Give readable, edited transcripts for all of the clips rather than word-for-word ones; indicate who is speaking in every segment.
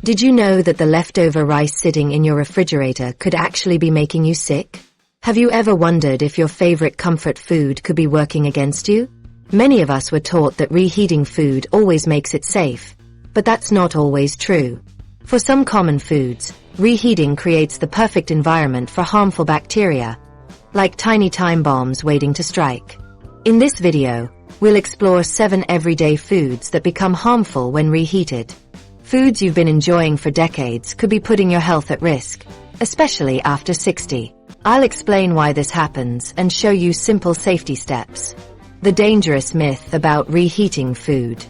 Speaker 1: Did you know that the leftover rice sitting in your refrigerator could actually be making you sick? Have you ever wondered if your favorite comfort food could be working against you? Many of us were taught that reheating food always makes it safe, but that's not always true. For some common foods, reheating creates the perfect environment for harmful bacteria, like tiny time bombs waiting to strike. In this video, we'll explore 7 everyday foods that become harmful when reheated. Foods you've been enjoying for decades could be putting your health at risk, especially after 60. I'll explain why this happens and show you simple safety steps. The dangerous myth about reheating food.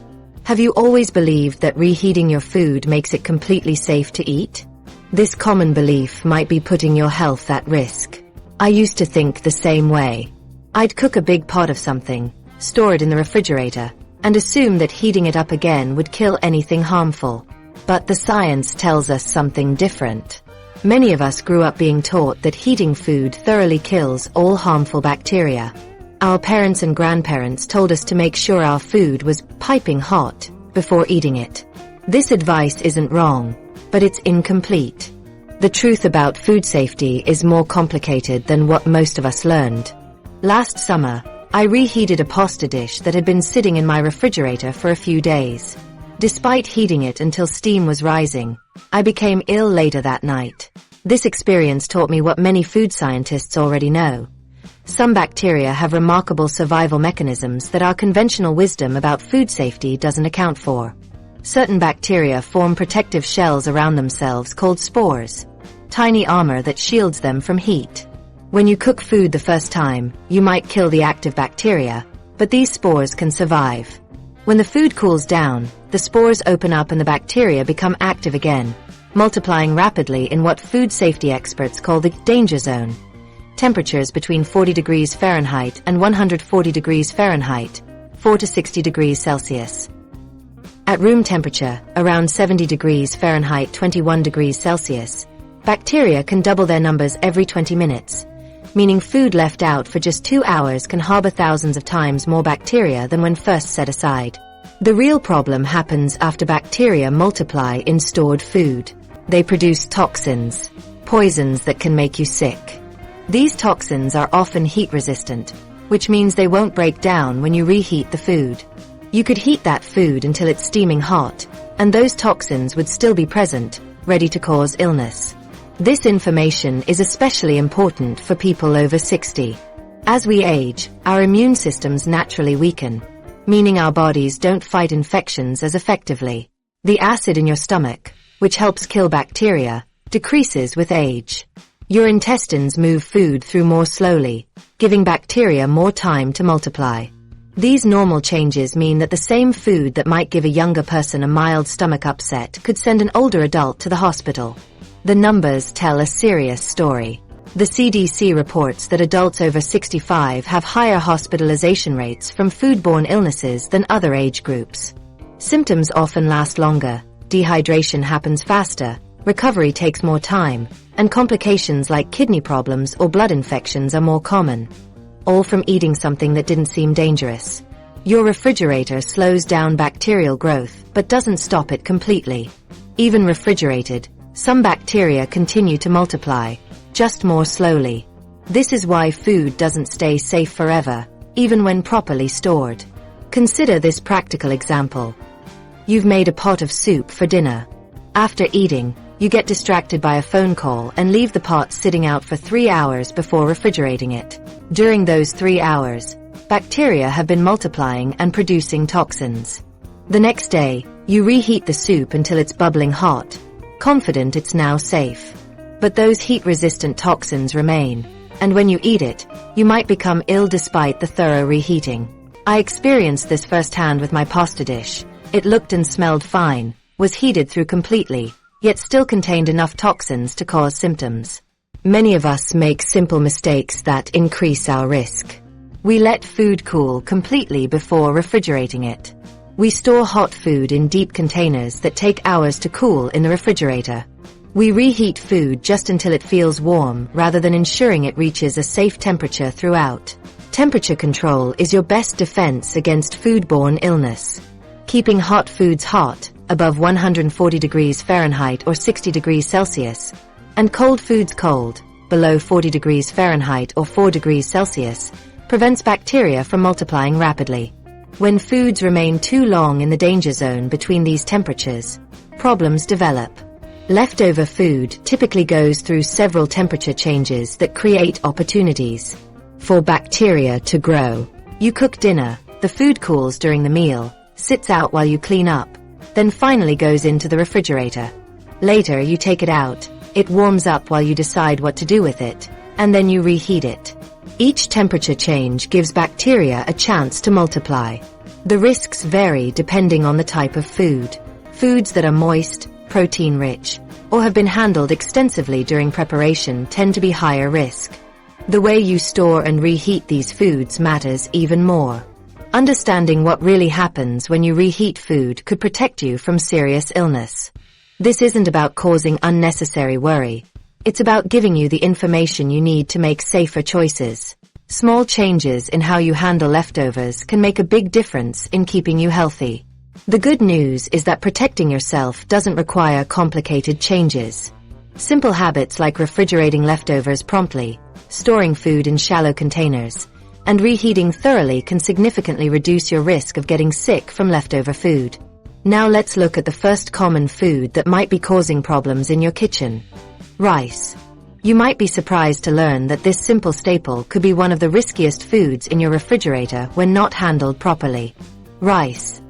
Speaker 1: Have you always believed that reheating your food makes it completely safe to eat? This common belief might be putting your health at risk. I used to think the same way. I'd cook a big pot of something, store it in the refrigerator, and assume that heating it up again would kill anything harmful. But the science tells us something different. Many of us grew up being taught that heating food thoroughly kills all harmful bacteria. Our parents and grandparents told us to make sure our food was piping hot before eating it. This advice isn't wrong, but it's incomplete. The truth about food safety is more complicated than what most of us learned. Last summer, I reheated a pasta dish that had been sitting in my refrigerator for a few days. Despite heating it until steam was rising, I became ill later that night. This experience taught me what many food scientists already know. Some bacteria have remarkable survival mechanisms that our conventional wisdom about food safety doesn't account for. Certain bacteria form protective shells around themselves called spores, tiny armor that shields them from heat. When you cook food the first time, you might kill the active bacteria, but these spores can survive. When the food cools down, the spores open up and the bacteria become active again, multiplying rapidly in what food safety experts call the danger zone. Temperatures between 40 degrees Fahrenheit and 140 degrees Fahrenheit, 4 to 60 degrees Celsius. At room temperature, around 70 degrees Fahrenheit, 21 degrees Celsius, bacteria can double their numbers every 20 minutes, meaning food left out for just 2 hours can harbor thousands of times more bacteria than when first set aside. The real problem happens after bacteria multiply in stored food. They produce toxins, poisons that can make you sick. These toxins are often heat-resistant, which means they won't break down when you reheat the food. You could heat that food until it's steaming hot, and those toxins would still be present, ready to cause illness. This information is especially important for people over 60. As we age, our immune systems naturally weaken, meaning our bodies don't fight infections as effectively. The acid in your stomach, which helps kill bacteria, decreases with age. Your intestines move food through more slowly, giving bacteria more time to multiply. These normal changes mean that the same food that might give a younger person a mild stomach upset could send an older adult to the hospital. The numbers tell a serious story. The CDC reports that adults over 65 have higher hospitalization rates from foodborne illnesses than other age groups. Symptoms often last longer, dehydration happens faster, recovery takes more time, and complications like kidney problems or blood infections are more common. All from eating something that didn't seem dangerous. Your refrigerator slows down bacterial growth, but doesn't stop it completely. Even refrigerated, some bacteria continue to multiply, just more slowly. This is why food doesn't stay safe forever, even when properly stored. Consider this practical example. You've made a pot of soup for dinner. After eating, you get distracted by a phone call and leave the pot sitting out for 3 hours before refrigerating it. During those 3 hours, bacteria have been multiplying and producing toxins. The next day, you reheat the soup until it's bubbling hot, confident it's now safe. But those heat-resistant toxins remain, and when you eat it, you might become ill despite the thorough reheating. I experienced this firsthand with my pasta dish. It looked and smelled fine, was heated through completely, yet still contained enough toxins to cause symptoms. Many of us make simple mistakes that increase our risk. We let food cool completely before refrigerating it. We store hot food in deep containers that take hours to cool in the refrigerator. We reheat food just until it feels warm rather than ensuring it reaches a safe temperature throughout. Temperature control is your best defense against foodborne illness. Keeping hot foods hot, above 140 degrees Fahrenheit or 60 degrees Celsius, and cold foods cold, below 40 degrees Fahrenheit or 4 degrees Celsius, prevents bacteria from multiplying rapidly. When foods remain too long in the danger zone between these temperatures, problems develop. Leftover food typically goes through several temperature changes that create opportunities for bacteria to grow. You cook dinner, the food cools during the meal, sits out while you clean up, then finally goes into the refrigerator. Later you take it out, it warms up while you decide what to do with it, and then you reheat it. Each temperature change gives bacteria a chance to multiply. The risks vary depending on the type of food. Foods that are moist, protein-rich, or have been handled extensively during preparation tend to be higher risk. The way you store and reheat these foods matters even more. Understanding what really happens when you reheat food could protect you from serious illness. This isn't about causing unnecessary worry. It's about giving you the information you need to make safer choices. Small changes in how you handle leftovers can make a big difference in keeping you healthy. The good news is that protecting yourself doesn't require complicated changes. Simple habits like refrigerating leftovers promptly, storing food in shallow containers, and reheating thoroughly can significantly reduce your risk of getting sick from leftover food. Now let's look at the first common food that might be causing problems in your kitchen. Rice. You might be surprised to learn that this simple staple could be one of the riskiest foods in your refrigerator when not handled properly. Rice.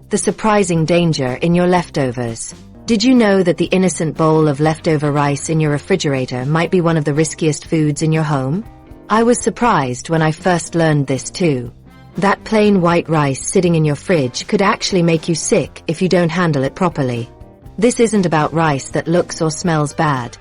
Speaker 1: The surprising danger in your leftovers. Did you know that the innocent bowl of leftover rice in your refrigerator might be one of the riskiest foods in your home? I was surprised when I first learned this too. That plain white rice sitting in your fridge could actually make you sick if you don't handle it properly. This isn't about rice that looks or smells bad.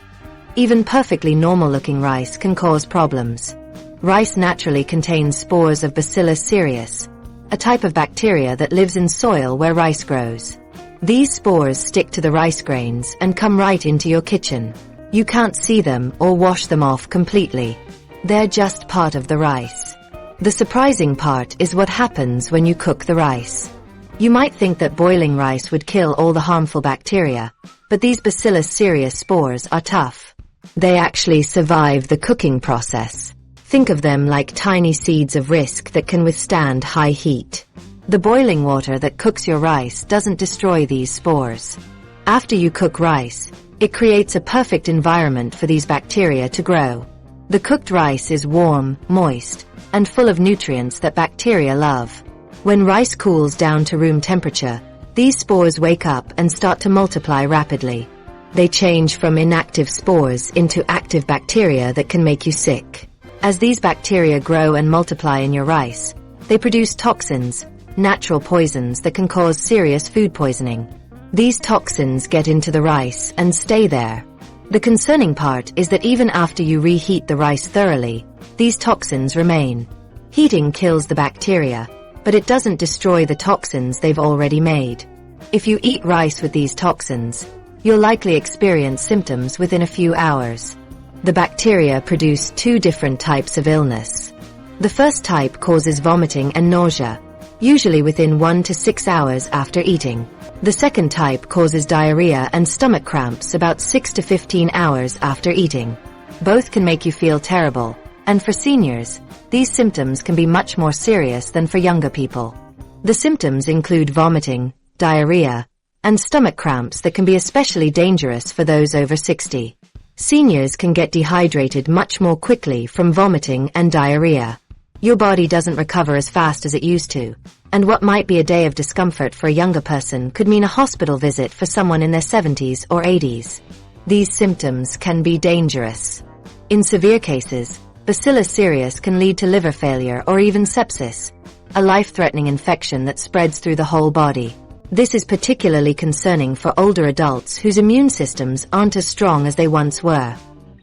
Speaker 1: Even perfectly normal-looking rice can cause problems. Rice naturally contains spores of Bacillus cereus, a type of bacteria that lives in soil where rice grows. These spores stick to the rice grains and come right into your kitchen. You can't see them or wash them off completely. They're just part of the rice. The surprising part is what happens when you cook the rice. You might think that boiling rice would kill all the harmful bacteria, but these Bacillus cereus spores are tough. They actually survive the cooking process. Think of them like tiny seeds of risk that can withstand high heat. The boiling water that cooks your rice doesn't destroy these spores. After you cook rice, it creates a perfect environment for these bacteria to grow. The cooked rice is warm, moist, and full of nutrients that bacteria love. When rice cools down to room temperature, these spores wake up and start to multiply rapidly. They change from inactive spores into active bacteria that can make you sick. As these bacteria grow and multiply in your rice, they produce toxins, natural poisons that can cause serious food poisoning. These toxins get into the rice and stay there. The concerning part is that even after you reheat the rice thoroughly, these toxins remain. Heating kills the bacteria, but it doesn't destroy the toxins they've already made. If you eat rice with these toxins, you'll likely experience symptoms within a few hours. The bacteria produce two different types of illness. The first type causes vomiting and nausea, usually within 1 to 6 hours after eating. The second type causes diarrhea and stomach cramps about 6 to 15 hours after eating. Both can make you feel terrible, and for seniors, these symptoms can be much more serious than for younger people. The symptoms include vomiting, diarrhea, and stomach cramps that can be especially dangerous for those over 60. Seniors can get dehydrated much more quickly from vomiting and diarrhea. Your body doesn't recover as fast as it used to, and what might be a day of discomfort for a younger person could mean a hospital visit for someone in their 70s or 80s. These symptoms can be dangerous. In severe cases, Bacillus cereus can lead to liver failure or even sepsis, a life-threatening infection that spreads through the whole body. This is particularly concerning for older adults whose immune systems aren't as strong as they once were.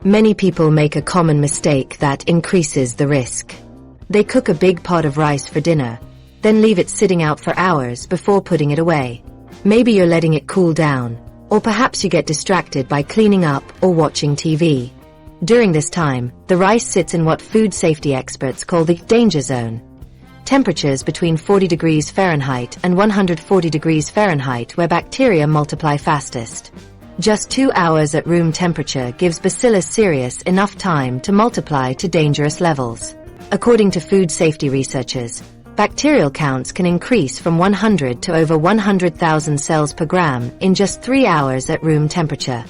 Speaker 1: Many people make a common mistake that increases the risk. They cook a big pot of rice for dinner, then leave it sitting out for hours before putting it away. Maybe you're letting it cool down, or perhaps you get distracted by cleaning up or watching TV. During this time, the rice sits in what food safety experts call the danger zone. temperatures between 40 degrees Fahrenheit and 140 degrees Fahrenheit where bacteria multiply fastest. Just 2 hours at room temperature gives Bacillus cereus enough time to multiply to dangerous levels. According to food safety researchers, bacterial counts can increase from 100 to over 100,000 cells per gram in just 3 hours at room temperature.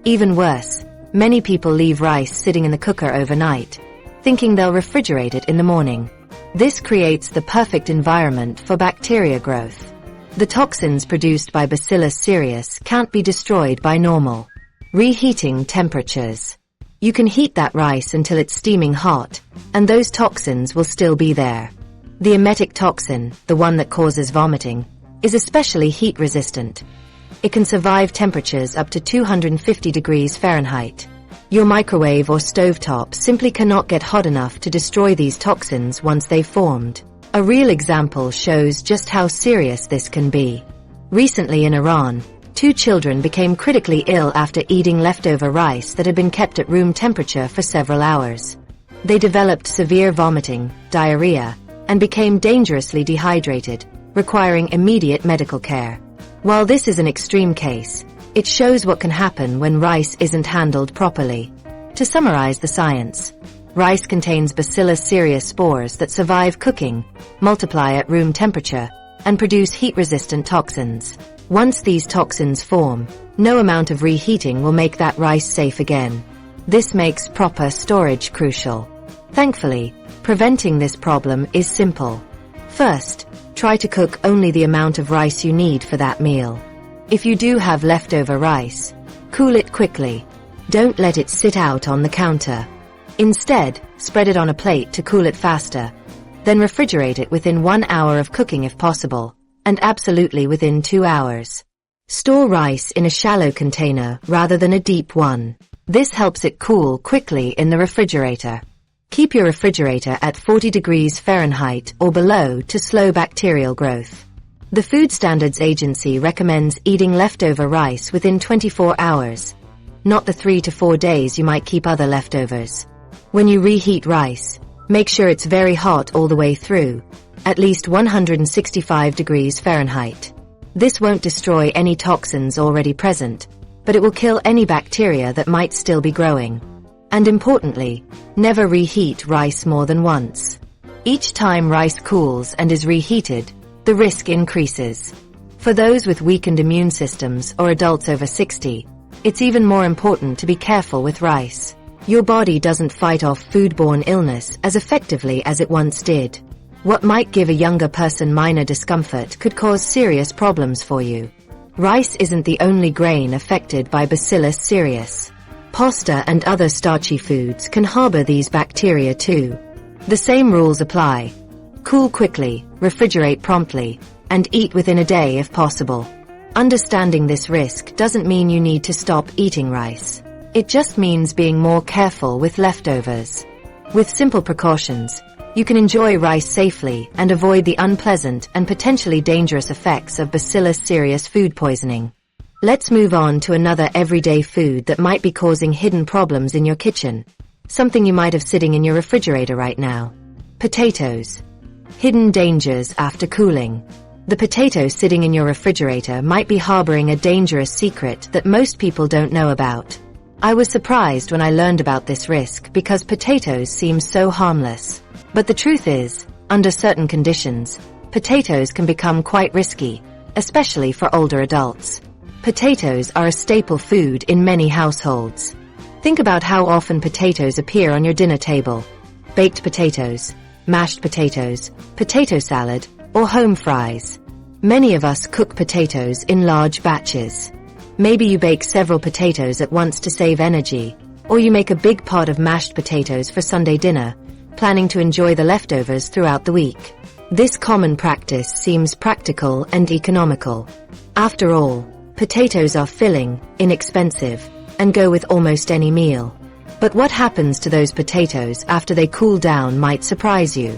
Speaker 1: Even worse, many people leave rice sitting in the cooker overnight, thinking they'll refrigerate it in the morning. This creates the perfect environment for bacteria growth. The toxins produced by Bacillus cereus can't be destroyed by normal reheating temperatures. You can heat that rice until it's steaming hot, and those toxins will still be there. The emetic toxin, the one that causes vomiting, is especially heat resistant. It can survive temperatures up to 250 degrees Fahrenheit. Your microwave or stovetop simply cannot get hot enough to destroy these toxins once they've formed. A real example shows just how serious this can be. Recently in Iran, 2 children became critically ill after eating leftover rice that had been kept at room temperature for several hours. They developed severe vomiting, diarrhea, and became dangerously dehydrated, requiring immediate medical care. While this is an extreme case, it shows what can happen when rice isn't handled properly. To summarize the science, rice contains Bacillus cereus spores that survive cooking, multiply at room temperature, and produce heat-resistant toxins. Once these toxins form, no amount of reheating will make that rice safe again. This makes proper storage crucial. Thankfully, preventing this problem is simple. First, try to cook only the amount of rice you need for that meal. If you do have leftover rice, cool it quickly. Don't let it sit out on the counter. Instead, spread it on a plate to cool it faster. Then refrigerate it within 1 hour of cooking if possible, and absolutely within 2 hours. Store rice in a shallow container rather than a deep one. This helps it cool quickly in the refrigerator. Keep your refrigerator at 40 degrees Fahrenheit or below to slow bacterial growth. The Food Standards Agency recommends eating leftover rice within 24 hours, not the 3 to 4 days you might keep other leftovers. When you reheat rice, make sure it's very hot all the way through, at least 165 degrees Fahrenheit. This won't destroy any toxins already present, but it will kill any bacteria that might still be growing. And importantly, never reheat rice more than once. Each time rice cools and is reheated, the risk increases. For those with weakened immune systems or adults over 60, it's even more important to be careful with rice. Your body doesn't fight off foodborne illness as effectively as it once did. What might give a younger person minor discomfort could cause serious problems for you. Rice isn't the only grain affected by Bacillus cereus. Pasta and other starchy foods can harbor these bacteria too. The same rules apply. Cool quickly, refrigerate promptly, and eat within a day if possible. Understanding this risk doesn't mean you need to stop eating rice. It just means being more careful with leftovers. With simple precautions, you can enjoy rice safely and avoid the unpleasant and potentially dangerous effects of Bacillus cereus food poisoning. Let's move on to another everyday food that might be causing hidden problems in your kitchen. Something you might have sitting in your refrigerator right now. Potatoes. Hidden dangers after cooling. The potato sitting in your refrigerator might be harboring a dangerous secret that most people don't know about. I was surprised when I learned about this risk because potatoes seem so harmless. But the truth is, under certain conditions, potatoes can become quite risky, especially for older adults. Potatoes are a staple food in many households. Think about how often potatoes appear on your dinner table. Baked potatoes, mashed potatoes, potato salad, or home fries. Many of us cook potatoes in large batches. Maybe you bake several potatoes at once to save energy, or you make a big pot of mashed potatoes for Sunday dinner, planning to enjoy the leftovers throughout the week. This common practice seems practical and economical. After all, potatoes are filling, inexpensive, and go with almost any meal. But what happens to those potatoes after they cool down might surprise you.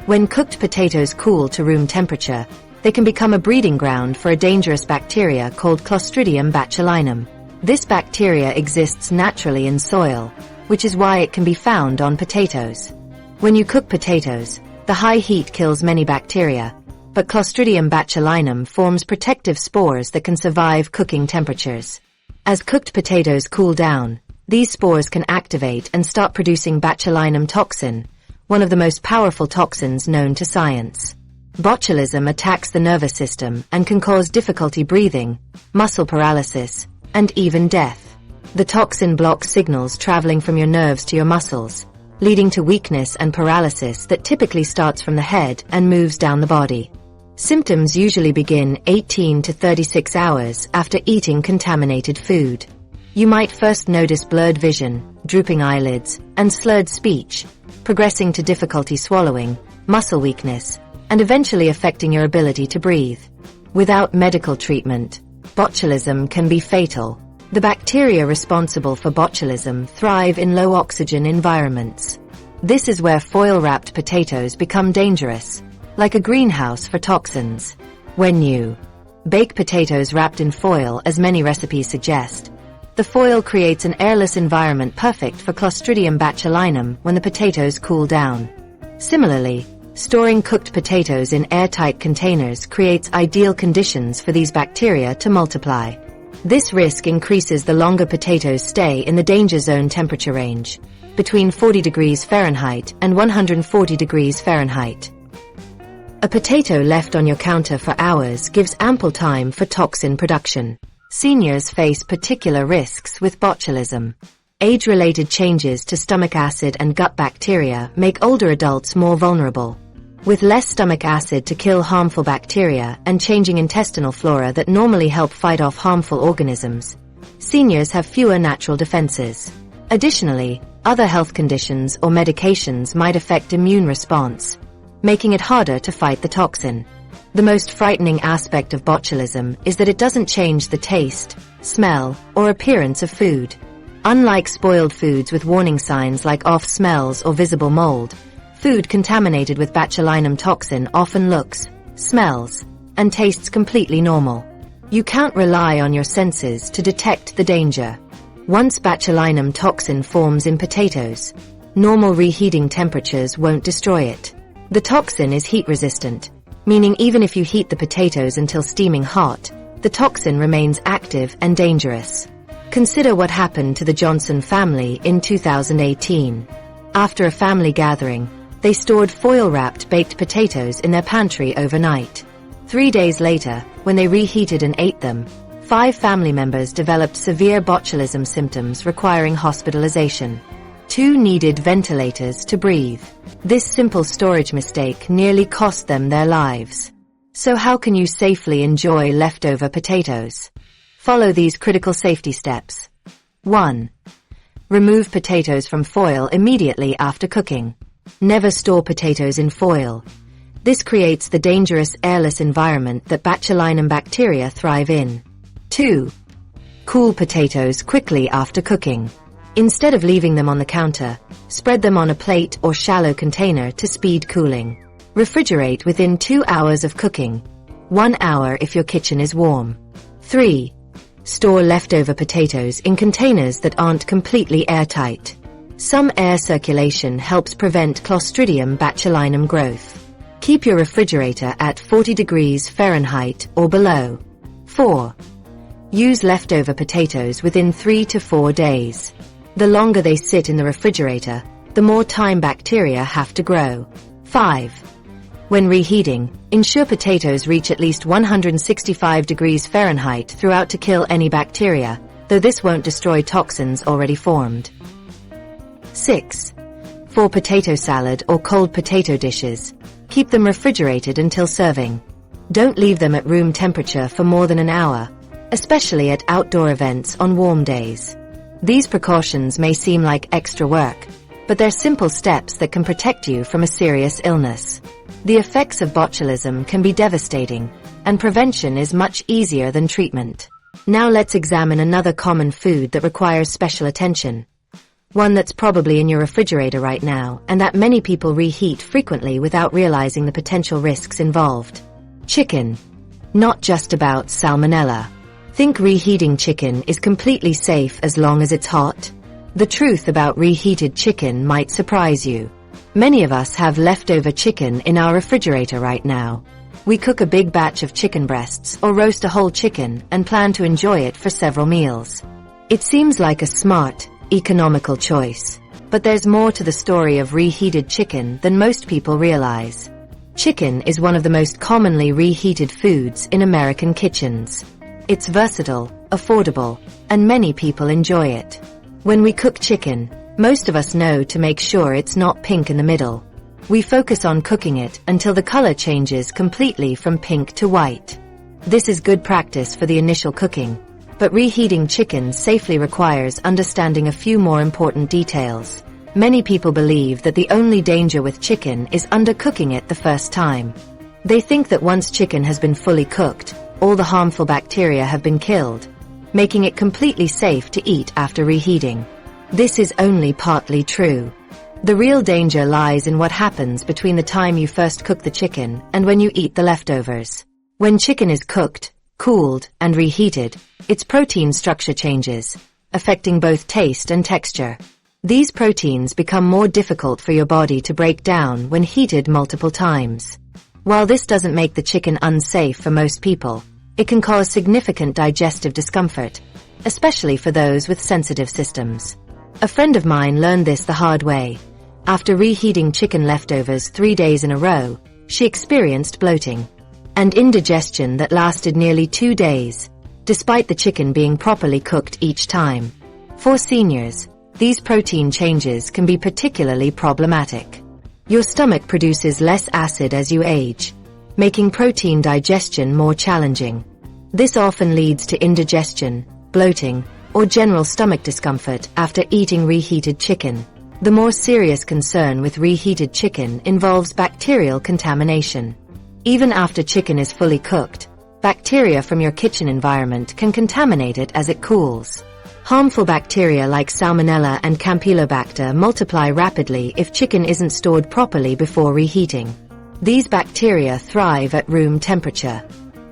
Speaker 1: When cooked potatoes cool to room temperature, they can become a breeding ground for a dangerous bacteria called Clostridium botulinum. This bacteria exists naturally in soil, which is why it can be found on potatoes. When you cook potatoes, The high heat kills many bacteria, but Clostridium botulinum forms protective spores that can survive cooking temperatures. As cooked potatoes cool down, these spores can activate and start producing botulinum toxin, one of the most powerful toxins known to science. Botulism attacks the nervous system and can cause difficulty breathing, muscle paralysis, and even death. The toxin blocks signals traveling from your nerves to your muscles, leading to weakness and paralysis that typically starts from the head and moves down the body. Symptoms usually begin 18 to 36 hours after eating contaminated food. You might first notice blurred vision, drooping eyelids, and slurred speech, progressing to difficulty swallowing, muscle weakness, and eventually affecting your ability to breathe. Without medical treatment, botulism can be fatal. The bacteria responsible for botulism thrive in low oxygen environments. This is where foil-wrapped potatoes become dangerous, like a greenhouse for toxins. When you bake potatoes wrapped in foil, as many recipes suggest, the foil creates an airless environment perfect for Clostridium botulinum when the potatoes cool down. Similarly, storing cooked potatoes in airtight containers creates ideal conditions for these bacteria to multiply. This risk increases the longer potatoes stay in the danger zone temperature range, between 40 degrees Fahrenheit and 140 degrees Fahrenheit. A potato left on your counter for hours gives ample time for toxin production. Seniors face particular risks with botulism. Age-related changes to stomach acid and gut bacteria make older adults more vulnerable. With less stomach acid to kill harmful bacteria and changing intestinal flora that normally help fight off harmful organisms, seniors have fewer natural defenses. Additionally, other health conditions or medications might affect immune response, making it harder to fight the toxin. The most frightening aspect of botulism is that it doesn't change the taste, smell, or appearance of food. Unlike spoiled foods with warning signs like off smells or visible mold, food contaminated with botulinum toxin often looks, smells, and tastes completely normal. You can't rely on your senses to detect the danger. Once botulinum toxin forms in potatoes, normal reheating temperatures won't destroy it. The toxin is heat-resistant, meaning even if you heat the potatoes until steaming hot, the toxin remains active and dangerous. Consider what happened to the Johnson family in 2018. After a family gathering, they stored foil-wrapped baked potatoes in their pantry overnight. 3 days later, when they reheated and ate them, 5 family members developed severe botulism symptoms requiring hospitalization. 2 needed ventilators to breathe. This simple storage mistake nearly cost them their lives. So how can you safely enjoy leftover potatoes? Follow these critical safety steps. 1. Remove potatoes from foil immediately after cooking. Never store potatoes in foil. This creates the dangerous airless environment that botulinum bacteria thrive in. 2. Cool potatoes quickly after cooking. Instead of leaving them on the counter, spread them on a plate or shallow container to speed cooling. Refrigerate within 2 hours of cooking. 1 hour if your kitchen is warm. 3. Store leftover potatoes in containers that aren't completely airtight. Some air circulation helps prevent Clostridium botulinum growth. Keep your refrigerator at 40 degrees Fahrenheit or below. 4. Use leftover potatoes within 3 to 4 days. The longer they sit in the refrigerator, the more time bacteria have to grow. 5. When reheating, ensure potatoes reach at least 165 degrees Fahrenheit throughout to kill any bacteria, though this won't destroy toxins already formed. 6. For potato salad or cold potato dishes, keep them refrigerated until serving. Don't leave them at room temperature for more than an hour, especially at outdoor events on warm days. These precautions may seem like extra work, but they're simple steps that can protect you from a serious illness. The effects of botulism can be devastating, and prevention is much easier than treatment. Now let's examine another common food that requires special attention. One that's probably in your refrigerator right now, and that many people reheat frequently without realizing the potential risks involved. Chicken. Not just about salmonella. Think reheating chicken is completely safe as long as it's hot? The truth about reheated chicken might surprise you. Many of us have leftover chicken in our refrigerator right now. We cook a big batch of chicken breasts or roast a whole chicken and plan to enjoy it for several meals. It seems like a smart, economical choice, but there's more to the story of reheated chicken than most people realize. Chicken is one of the most commonly reheated foods in American kitchens. It's versatile, affordable, and many people enjoy it. When we cook chicken, most of us know to make sure it's not pink in the middle. We focus on cooking it until the color changes completely from pink to white. This is good practice for the initial cooking, but reheating chicken safely requires understanding a few more important details. Many people believe that the only danger with chicken is undercooking it the first time. They think that once chicken has been fully cooked, all the harmful bacteria have been killed, making it completely safe to eat after reheating. This is only partly true. The real danger lies in what happens between the time you first cook the chicken and when you eat the leftovers. When chicken is cooked, cooled, and reheated, its protein structure changes, affecting both taste and texture. These proteins become more difficult for your body to break down when heated multiple times. While this doesn't make the chicken unsafe for most people, it can cause significant digestive discomfort, especially for those with sensitive systems. A friend of mine learned this the hard way. After reheating chicken leftovers 3 days in a row, she experienced bloating and indigestion that lasted nearly 2 days, despite the chicken being properly cooked each time. For seniors, these protein changes can be particularly problematic. Your stomach produces less acid as you age, making protein digestion more challenging. This often leads to indigestion, bloating, or general stomach discomfort after eating reheated chicken. The more serious concern with reheated chicken involves bacterial contamination. Even after chicken is fully cooked, bacteria from your kitchen environment can contaminate it as it cools. Harmful bacteria like Salmonella and Campylobacter multiply rapidly if chicken isn't stored properly before reheating. These bacteria thrive at room temperature.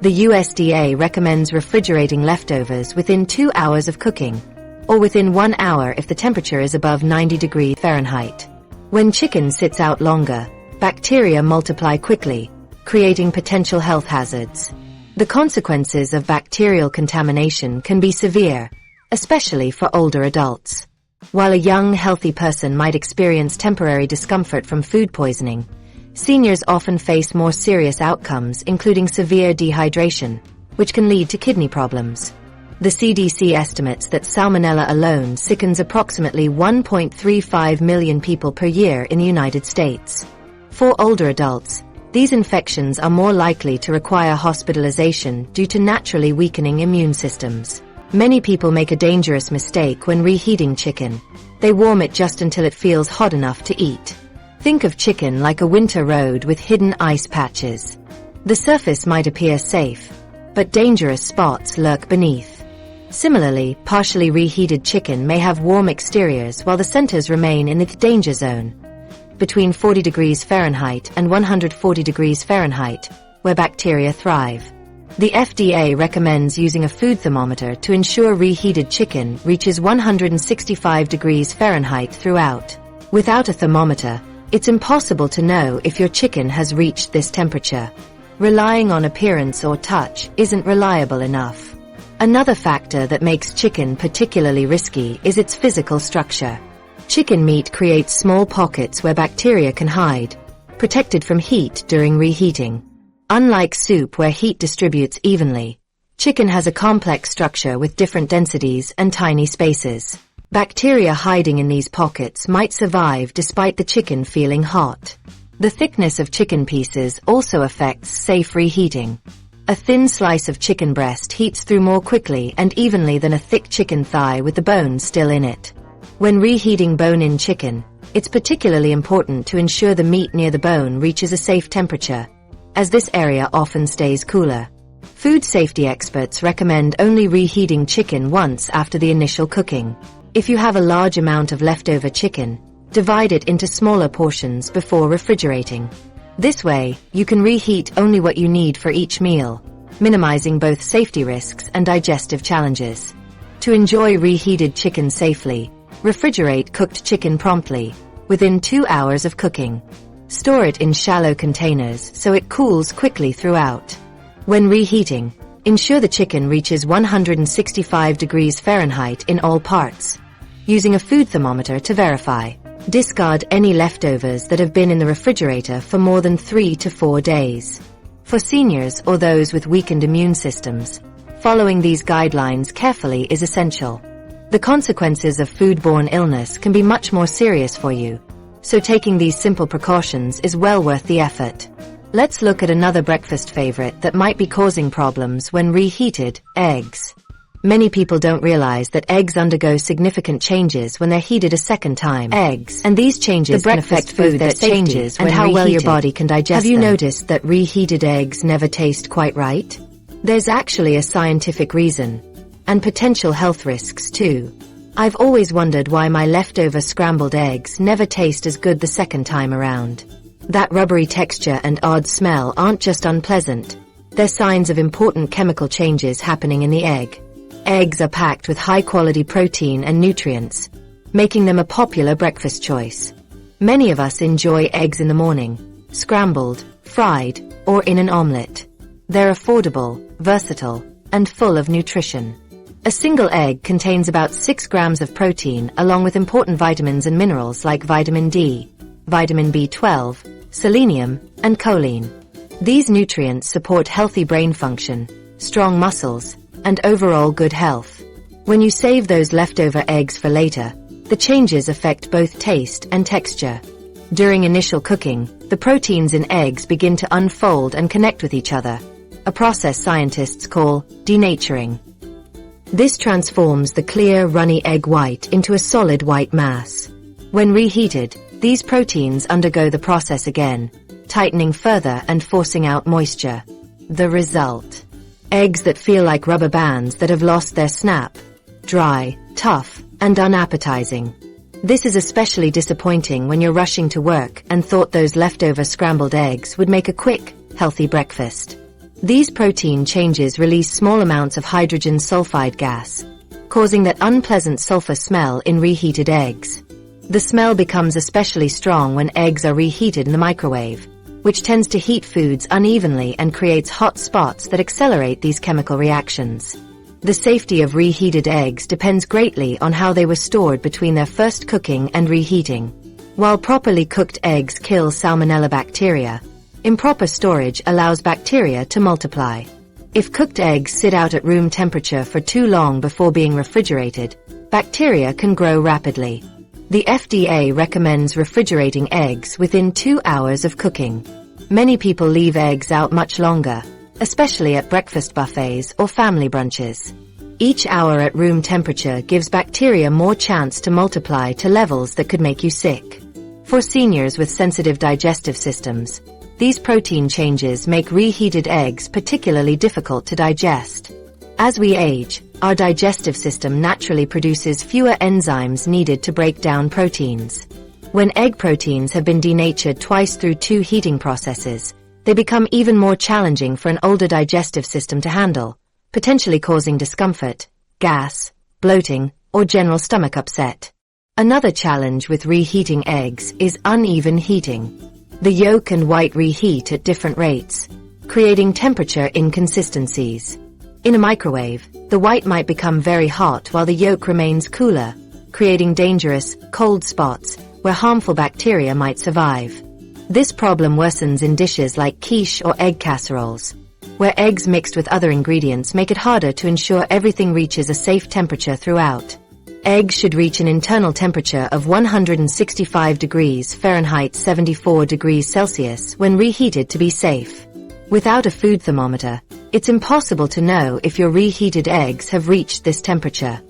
Speaker 1: The USDA recommends refrigerating leftovers within 2 hours of cooking, or within 1 hour if the temperature is above 90 degrees Fahrenheit. When chicken sits out longer, bacteria multiply quickly, creating potential health hazards. The consequences of bacterial contamination can be severe, especially for older adults. While a young, healthy person might experience temporary discomfort from food poisoning, seniors often face more serious outcomes, including severe dehydration, which can lead to kidney problems. The CDC estimates that Salmonella alone sickens approximately 1.35 million people per year in the United States. For older adults, these infections are more likely to require hospitalization due to naturally weakening immune systems. Many people make a dangerous mistake when reheating chicken. They warm it just until it feels hot enough to eat. Think of chicken like a winter road with hidden ice patches. The surface might appear safe, but dangerous spots lurk beneath. Similarly, partially reheated chicken may have warm exteriors while the centers remain in the danger zone, between 40 degrees Fahrenheit and 140 degrees Fahrenheit, where bacteria thrive. The FDA recommends using a food thermometer to ensure reheated chicken reaches 165 degrees Fahrenheit throughout. Without a thermometer, it's impossible to know if your chicken has reached this temperature. Relying on appearance or touch isn't reliable enough. Another factor that makes chicken particularly risky is its physical structure. Chicken meat creates small pockets where bacteria can hide, protected from heat during reheating. Unlike soup where heat distributes evenly, chicken has a complex structure with different densities and tiny spaces. Bacteria hiding in these pockets might survive despite the chicken feeling hot. The thickness of chicken pieces also affects safe reheating. A thin slice of chicken breast heats through more quickly and evenly than a thick chicken thigh with the bones still in it. When reheating bone-in chicken, it's particularly important to ensure the meat near the bone reaches a safe temperature, as this area often stays cooler. Food safety experts recommend only reheating chicken once after the initial cooking. If you have a large amount of leftover chicken, divide it into smaller portions before refrigerating. This way, you can reheat only what you need for each meal, minimizing both safety risks and digestive challenges. To enjoy reheated chicken safely, refrigerate cooked chicken promptly. within 2 hours of cooking. Store it in shallow containers so it cools quickly throughout. When reheating, ensure the chicken reaches 165 degrees Fahrenheit in all parts. Using a food thermometer to verify. Discard any leftovers that have been in the refrigerator for more than 3 to 4 days. For seniors or those with weakened immune systems, following these guidelines carefully is essential. The consequences of foodborne illness can be much more serious for you, so taking these simple precautions is well worth the effort. Let's look at another breakfast favorite that might be causing problems when reheated: eggs. Many people don't realize that eggs undergo significant changes when they're heated a second time. Eggs. And these changes can affect food that changes and how well your body can digest them. Have you noticed that reheated eggs never taste quite right? There's actually a scientific reason. And potential health risks too. I've always wondered why my leftover scrambled eggs never taste as good the second time around. That rubbery texture and odd smell aren't just unpleasant. They're signs of important chemical changes happening in the egg. Eggs are packed with high-quality protein and nutrients, making them a popular breakfast choice. Many of us enjoy eggs in the morning, scrambled, fried, or in an omelette. They're affordable, versatile, and full of nutrition. A single egg contains about 6 grams of protein along with important vitamins and minerals like vitamin D, vitamin B12, selenium, and choline. These nutrients support healthy brain function, strong muscles, and overall good health. When you save those leftover eggs for later, the changes affect both taste and texture. During initial cooking, the proteins in eggs begin to unfold and connect with each other, a process scientists call denaturing. This transforms the clear, runny egg white into a solid white mass. When reheated, these proteins undergo the process again, tightening further and forcing out moisture. The result: eggs that feel like rubber bands that have lost their snap. Dry, tough, and unappetizing. This is especially disappointing when you're rushing to work and thought those leftover scrambled eggs would make a quick, healthy breakfast. These protein changes release small amounts of hydrogen sulfide gas, causing that unpleasant sulfur smell in reheated eggs. The smell becomes especially strong when eggs are reheated in the microwave, which tends to heat foods unevenly and creates hot spots that accelerate these chemical reactions. The safety of reheated eggs depends greatly on how they were stored between their first cooking and reheating. While properly cooked eggs kill salmonella bacteria, improper storage allows bacteria to multiply. If cooked eggs sit out at room temperature for too long before being refrigerated, bacteria can grow rapidly. The FDA recommends refrigerating eggs within 2 hours of cooking. Many people leave eggs out much longer, especially at breakfast buffets or family brunches. Each hour at room temperature gives bacteria more chance to multiply to levels that could make you sick. For seniors with sensitive digestive systems, these protein changes make reheated eggs particularly difficult to digest. As we age, our digestive system naturally produces fewer enzymes needed to break down proteins. When egg proteins have been denatured twice through 2 heating processes, they become even more challenging for an older digestive system to handle, potentially causing discomfort, gas, bloating, or general stomach upset. Another challenge with reheating eggs is uneven heating. The yolk and white reheat at different rates, creating temperature inconsistencies. In a microwave, the white might become very hot while the yolk remains cooler, creating dangerous, cold spots where harmful bacteria might survive. This problem worsens in dishes like quiche or egg casseroles, where eggs mixed with other ingredients make it harder to ensure everything reaches a safe temperature throughout. Eggs should reach an internal temperature of 165 degrees Fahrenheit 74 degrees Celsius when reheated to be safe. Without a food thermometer, it's impossible to know if your reheated eggs have reached this temperature.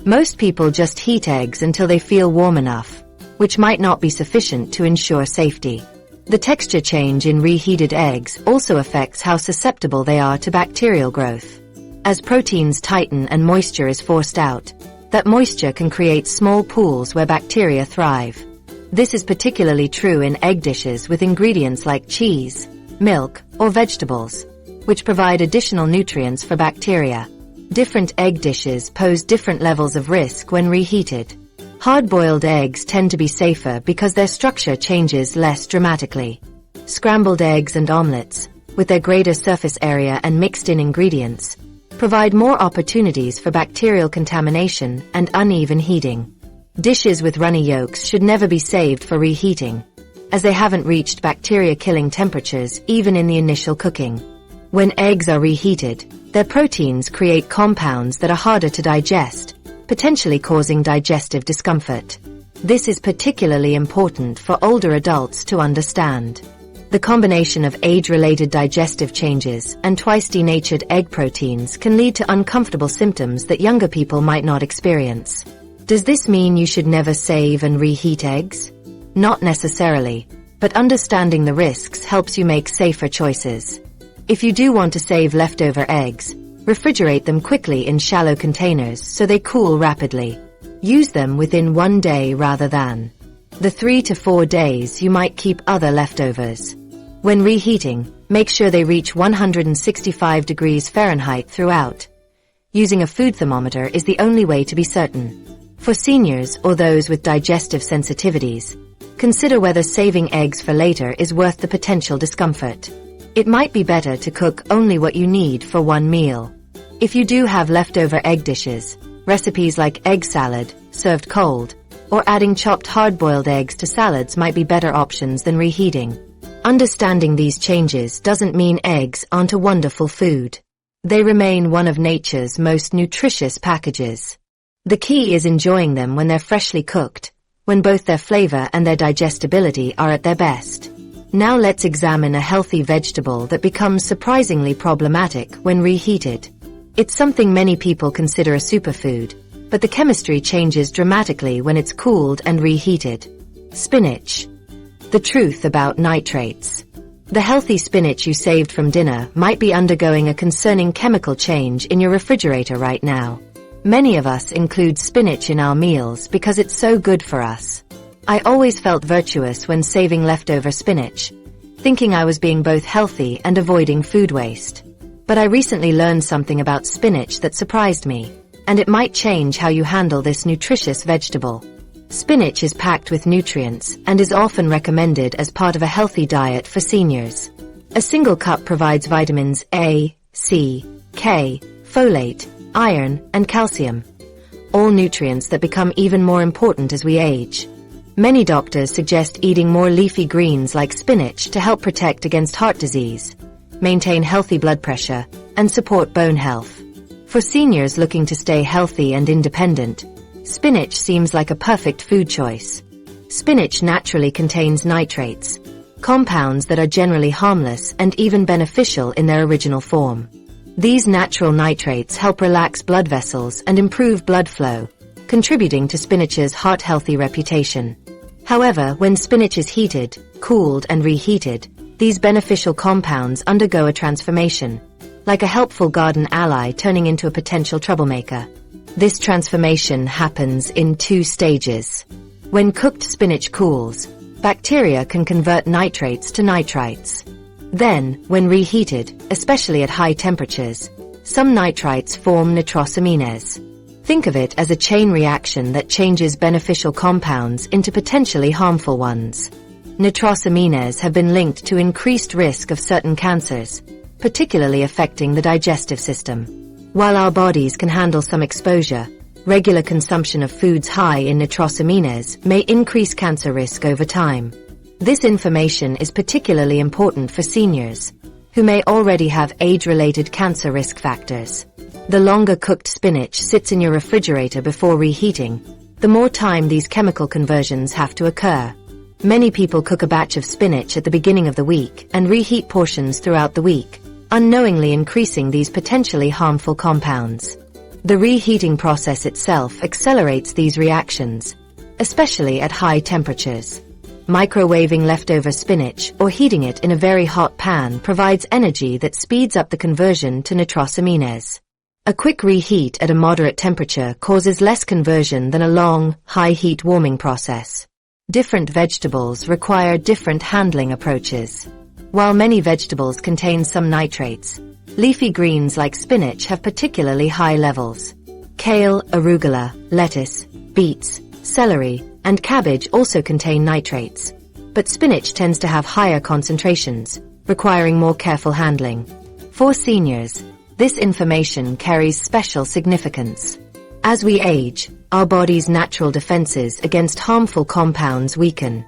Speaker 1: Most people just heat eggs until they feel warm enough, which might not be sufficient to ensure safety. The texture change in reheated eggs also affects how susceptible they are to bacterial growth. As proteins tighten and moisture is forced out, that moisture can create small pools where bacteria thrive. This is particularly true in egg dishes with ingredients like cheese, milk, or vegetables, which provide additional nutrients for bacteria. Different egg dishes pose different levels of risk when reheated. Hard-boiled eggs tend to be safer because their structure changes less dramatically. Scrambled eggs and omelets, with their greater surface area and mixed-in ingredients, provide more opportunities for bacterial contamination and uneven heating. Dishes with runny yolks should never be saved for reheating, as they haven't reached bacteria-killing temperatures even in the initial cooking. When eggs are reheated, their proteins create compounds that are harder to digest, potentially causing digestive discomfort. This is particularly important for older adults to understand. The combination of age-related digestive changes and twice-denatured egg proteins can lead to uncomfortable symptoms that younger people might not experience. Does this mean you should never save and reheat eggs? Not necessarily, but understanding the risks helps you make safer choices. If you do want to save leftover eggs, refrigerate them quickly in shallow containers so they cool rapidly. Use them within 1 day rather than the 3 to 4 days you might keep other leftovers. When reheating, make sure they reach 165 degrees Fahrenheit throughout. Using a food thermometer is the only way to be certain. For seniors or those with digestive sensitivities, consider whether saving eggs for later is worth the potential discomfort. It might be better to cook only what you need for one meal. If you do have leftover egg dishes, recipes like egg salad, served cold, or adding chopped hard-boiled eggs to salads might be better options than reheating. Understanding these changes doesn't mean eggs aren't a wonderful food. They remain one of nature's most nutritious packages. The key is enjoying them when they're freshly cooked, when both their flavor and their digestibility are at their best. Now let's examine a healthy vegetable that becomes surprisingly problematic when reheated. It's something many people consider a superfood, but the chemistry changes dramatically when it's cooled and reheated. Spinach. The truth about nitrates. The healthy spinach you saved from dinner might be undergoing a concerning chemical change in your refrigerator right now. Many of us include spinach in our meals because it's so good for us. I always felt virtuous when saving leftover spinach, thinking I was being both healthy and avoiding food waste. But I recently learned something about spinach that surprised me, and it might change how you handle this nutritious vegetable. Spinach is packed with nutrients and is often recommended as part of a healthy diet for seniors. A single cup provides vitamins A, C, K, folate, iron, and calcium, all nutrients that become even more important as we age. Many doctors suggest eating more leafy greens like spinach to help protect against heart disease, maintain healthy blood pressure, and support bone health. For seniors looking to stay healthy and independent, spinach seems like a perfect food choice. Spinach naturally contains nitrates, compounds that are generally harmless and even beneficial in their original form. These natural nitrates help relax blood vessels and improve blood flow, contributing to spinach's heart-healthy reputation. However, when spinach is heated, cooled, and reheated, these beneficial compounds undergo a transformation, like a helpful garden ally turning into a potential troublemaker. This transformation happens in 2 stages. When cooked spinach cools, bacteria can convert nitrates to nitrites. Then, when reheated, especially at high temperatures, some nitrites form nitrosamines. Think of it as a chain reaction that changes beneficial compounds into potentially harmful ones. Nitrosamines have been linked to increased risk of certain cancers, particularly affecting the digestive system. While our bodies can handle some exposure, regular consumption of foods high in nitrosamines may increase cancer risk over time. This information is particularly important for seniors, who may already have age-related cancer risk factors. The longer cooked spinach sits in your refrigerator before reheating, the more time these chemical conversions have to occur. Many people cook a batch of spinach at the beginning of the week and reheat portions throughout the week, unknowingly increasing these potentially harmful compounds. The reheating process itself accelerates these reactions, especially at high temperatures. Microwaving leftover spinach or heating it in a very hot pan provides energy that speeds up the conversion to nitrosamines. A quick reheat at a moderate temperature causes less conversion than a long, high-heat warming process. Different vegetables require different handling approaches. While many vegetables contain some nitrates, leafy greens like spinach have particularly high levels. Kale, arugula, lettuce, beets, celery, and cabbage also contain nitrates. But spinach tends to have higher concentrations, requiring more careful handling. For seniors, this information carries special significance. As we age, our body's natural defenses against harmful compounds weaken.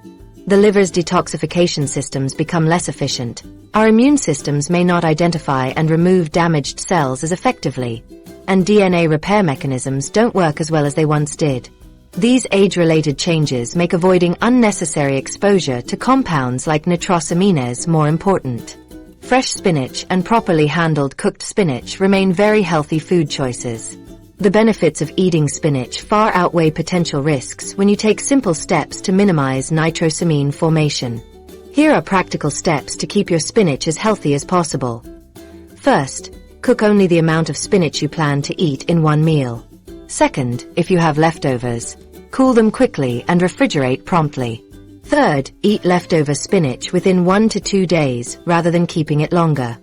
Speaker 1: The liver's detoxification systems become less efficient. Our immune systems may not identify and remove damaged cells as effectively, and DNA repair mechanisms don't work as well as they once did. These age-related changes make avoiding unnecessary exposure to compounds like nitrosamines more important. Fresh spinach and properly handled cooked spinach remain very healthy food choices. The benefits of eating spinach far outweigh potential risks when you take simple steps to minimize nitrosamine formation. Here are practical steps to keep your spinach as healthy as possible. First, cook only the amount of spinach you plan to eat in one meal. Second, if you have leftovers, cool them quickly and refrigerate promptly. Third, eat leftover spinach within 1 to 2 days rather than keeping it longer.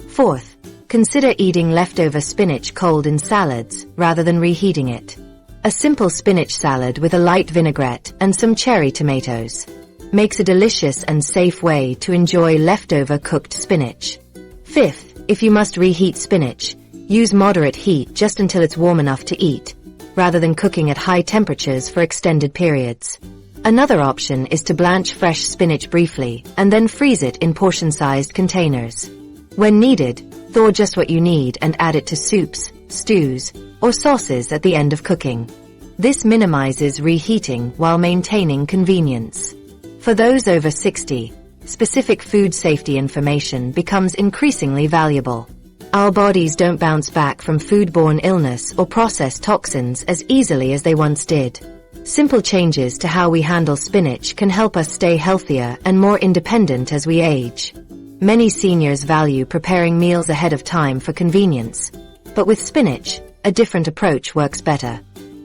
Speaker 1: Fourth, consider eating leftover spinach cold in salads rather than reheating it. A simple spinach salad with a light vinaigrette and some cherry tomatoes makes a delicious and safe way to enjoy leftover cooked spinach. Fifth, if you must reheat spinach, use moderate heat just until it's warm enough to eat, rather than cooking at high temperatures for extended periods. Another option is to blanch fresh spinach briefly and then freeze it in portion-sized containers. When needed, thaw just what you need and add it to soups, stews, or sauces at the end of cooking. This minimizes reheating while maintaining convenience. For those over 60, specific food safety information becomes increasingly valuable. Our bodies don't bounce back from foodborne illness or processed toxins as easily as they once did. Simple changes to how we handle spinach can help us stay healthier and more independent as we age. Many seniors value preparing meals ahead of time for convenience, but with spinach, a different approach works better.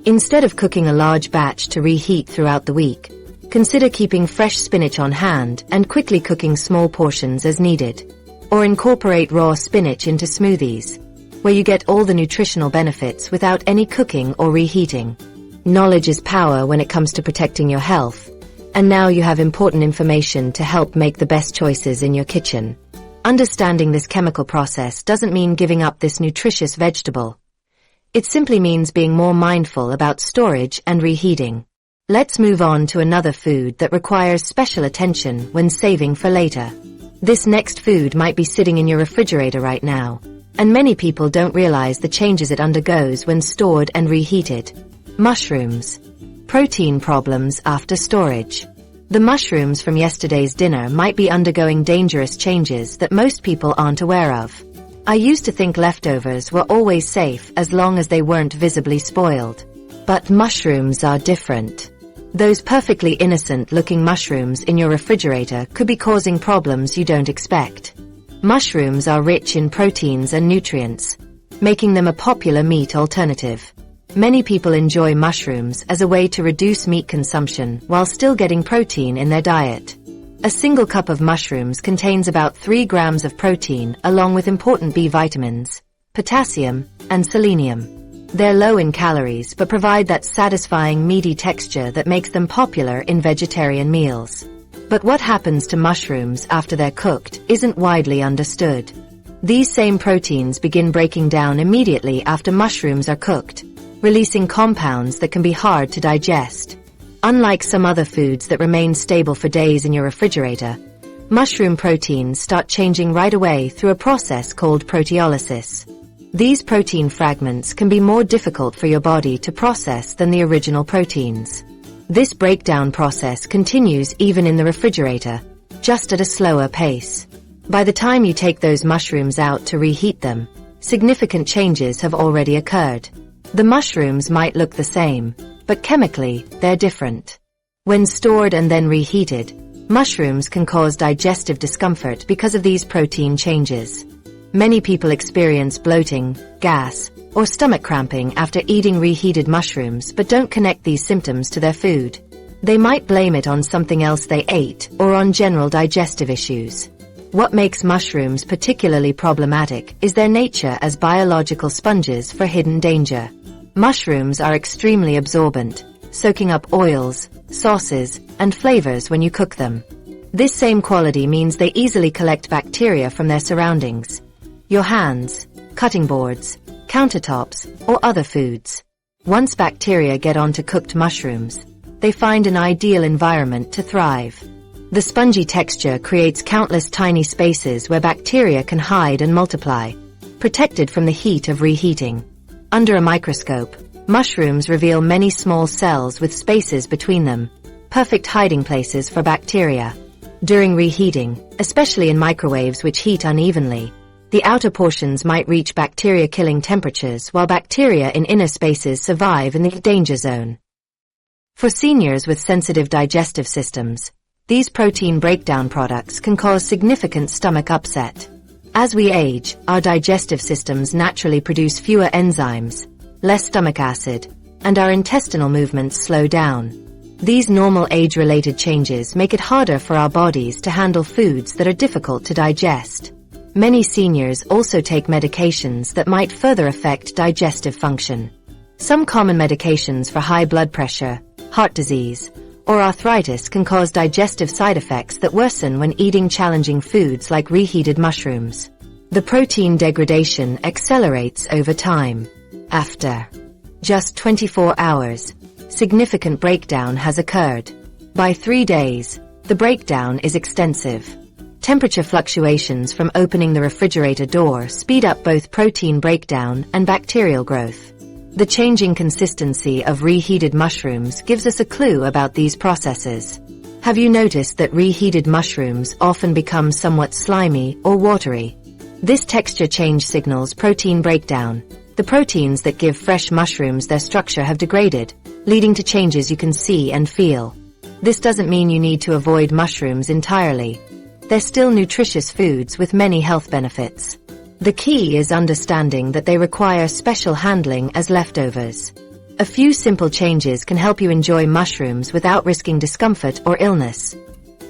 Speaker 1: Instead of cooking a large batch to reheat throughout the week, consider keeping fresh spinach on hand and quickly cooking small portions as needed. Or incorporate raw spinach into smoothies, where you get all the nutritional benefits without any cooking or reheating. Knowledge is power when it comes to protecting your health, and now you have important information to help make the best choices in your kitchen. Understanding this chemical process doesn't mean giving up this nutritious vegetable. It simply means being more mindful about storage and reheating. Let's move on to another food that requires special attention when saving for later. This next food might be sitting in your refrigerator right now, and many people don't realize the changes it undergoes when stored and reheated. Mushrooms. Protein problems after storage. The mushrooms from yesterday's dinner might be undergoing dangerous changes that most people aren't aware of. I used to think leftovers were always safe as long as they weren't visibly spoiled. But mushrooms are different. Those perfectly innocent-looking mushrooms in your refrigerator could be causing problems you don't expect. Mushrooms are rich in proteins and nutrients, making them a popular meat alternative. Many people enjoy mushrooms as a way to reduce meat consumption while still getting protein in their diet. A single cup of mushrooms contains about 3 grams of protein along with important B vitamins, potassium, and selenium. They're low in calories but provide that satisfying meaty texture that makes them popular in vegetarian meals. But what happens to mushrooms after they're cooked isn't widely understood. These same proteins begin breaking down immediately after mushrooms are cooked, releasing compounds that can be hard to digest. Unlike some other foods that remain stable for days in your refrigerator, mushroom proteins start changing right away through a process called proteolysis. These protein fragments can be more difficult for your body to process than the original proteins. This breakdown process continues even in the refrigerator, just at a slower pace. By the time you take those mushrooms out to reheat them, significant changes have already occurred. The mushrooms might look the same, but chemically, they're different. When stored and then reheated, mushrooms can cause digestive discomfort because of these protein changes. Many people experience bloating, gas, or stomach cramping after eating reheated mushrooms but don't connect these symptoms to their food. They might blame it on something else they ate or on general digestive issues. What makes mushrooms particularly problematic is their nature as biological sponges for hidden danger. Mushrooms are extremely absorbent, soaking up oils, sauces, and flavors when you cook them. This same quality means they easily collect bacteria from their surroundings, your hands, cutting boards, countertops, or other foods. Once bacteria get onto cooked mushrooms, they find an ideal environment to thrive. The spongy texture creates countless tiny spaces where bacteria can hide and multiply, protected from the heat of reheating. Under a microscope, mushrooms reveal many small cells with spaces between them, perfect hiding places for bacteria. During reheating, especially in microwaves which heat unevenly, the outer portions might reach bacteria-killing temperatures while bacteria in inner spaces survive in the danger zone. For seniors with sensitive digestive systems, these protein breakdown products can cause significant stomach upset. As we age, our digestive systems naturally produce fewer enzymes, less stomach acid, and our intestinal movements slow down. These normal age-related changes make it harder for our bodies to handle foods that are difficult to digest. Many seniors also take medications that might further affect digestive function. Some common medications for high blood pressure, heart disease, or arthritis can cause digestive side effects that worsen when eating challenging foods like reheated mushrooms. The protein degradation accelerates over time. After just 24 hours, significant breakdown has occurred. By 3 days, the breakdown is extensive. Temperature fluctuations from opening the refrigerator door speed up both protein breakdown and bacterial growth. The changing consistency of reheated mushrooms gives us a clue about these processes. Have you noticed that reheated mushrooms often become somewhat slimy or watery? This texture change signals protein breakdown. The proteins that give fresh mushrooms their structure have degraded, leading to changes you can see and feel. This doesn't mean you need to avoid mushrooms entirely. They're still nutritious foods with many health benefits. The key is understanding that they require special handling as leftovers. A few simple changes can help you enjoy mushrooms without risking discomfort or illness.